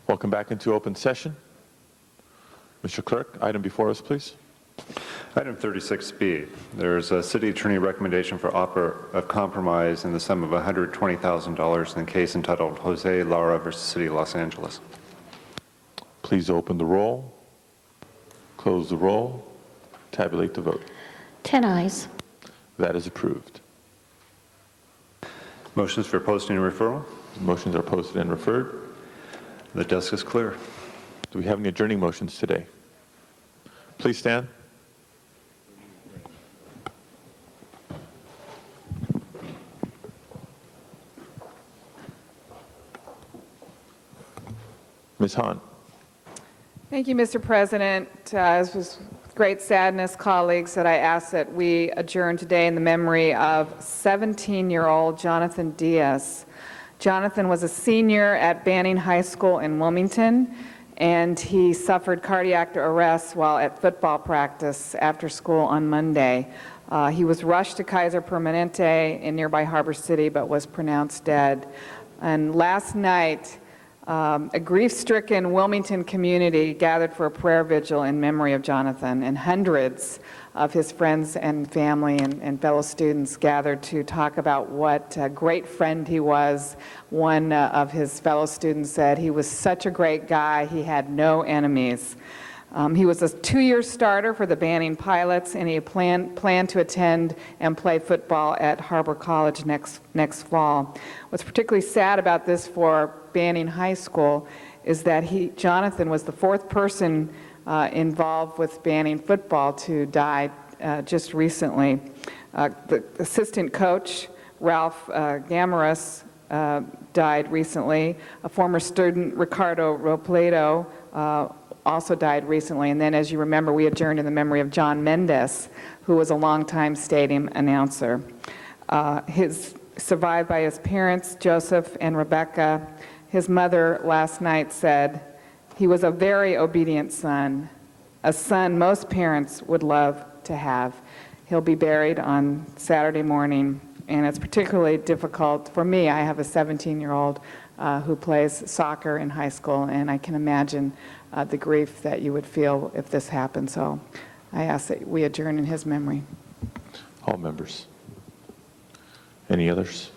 [SPEAKER 1] Welcome back into open session. Mr. Clerk, item before us, please.
[SPEAKER 2] Item 36B, there's a city attorney recommendation for offer of compromise in the sum of $120,000 in the case entitled Jose Lara versus City of Los Angeles.
[SPEAKER 1] Please open the roll, close the roll, tabulate the vote.
[SPEAKER 5] 10 ayes.
[SPEAKER 1] That is approved.
[SPEAKER 2] Motions for posting and referral.
[SPEAKER 1] Motions are posted and referred.
[SPEAKER 2] The desk is clear.
[SPEAKER 1] Do we have any adjourning motions today? Please stand. Ms. Hahn.
[SPEAKER 11] Thank you, Mr. President. This was with great sadness, colleagues, that I ask that we adjourn today in the memory of 17-year-old Jonathan Diaz. Jonathan was a senior at Banning High School in Wilmington, and he suffered cardiac arrest while at football practice after school on Monday. He was rushed to Kaiser Permanente in nearby Harbor City, but was pronounced dead. And last night, a grief-stricken Wilmington community gathered for a prayer vigil in memory of Jonathan, and hundreds of his friends and family and fellow students gathered to talk about what a great friend he was. One of his fellow students said he was such a great guy, he had no enemies. He was a 2-year starter for the Banning Pilots, and he planned to attend and play football at Harbor College next fall. What's particularly sad about this for Banning High School is that Jonathan was the 4th person involved with Banning football to die just recently. The assistant coach, Ralph Gamaris, died recently. A former student, Ricardo Robledo, also died recently. And then, as you remember, we adjourned in the memory of John Mendes, who was a longtime stadium announcer. His survived by his parents, Joseph and Rebecca. His mother last night said, "He was a very obedient son, a son most parents would love to have." He'll be buried on Saturday morning, and it's particularly difficult for me. I have a 17-year-old who plays soccer in high school, and I can imagine the grief that you would feel if this happened. So I ask that we adjourn in his memory.
[SPEAKER 1] All members. Any others?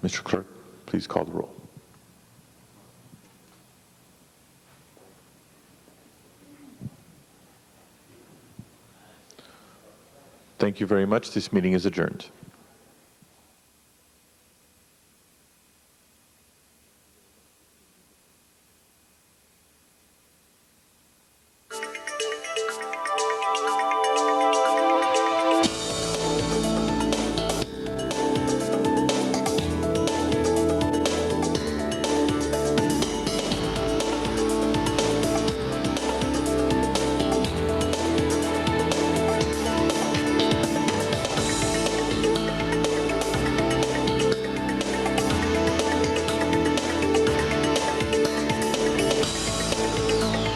[SPEAKER 1] Mr. Clerk, please call the roll. Thank you very much. This meeting is adjourned.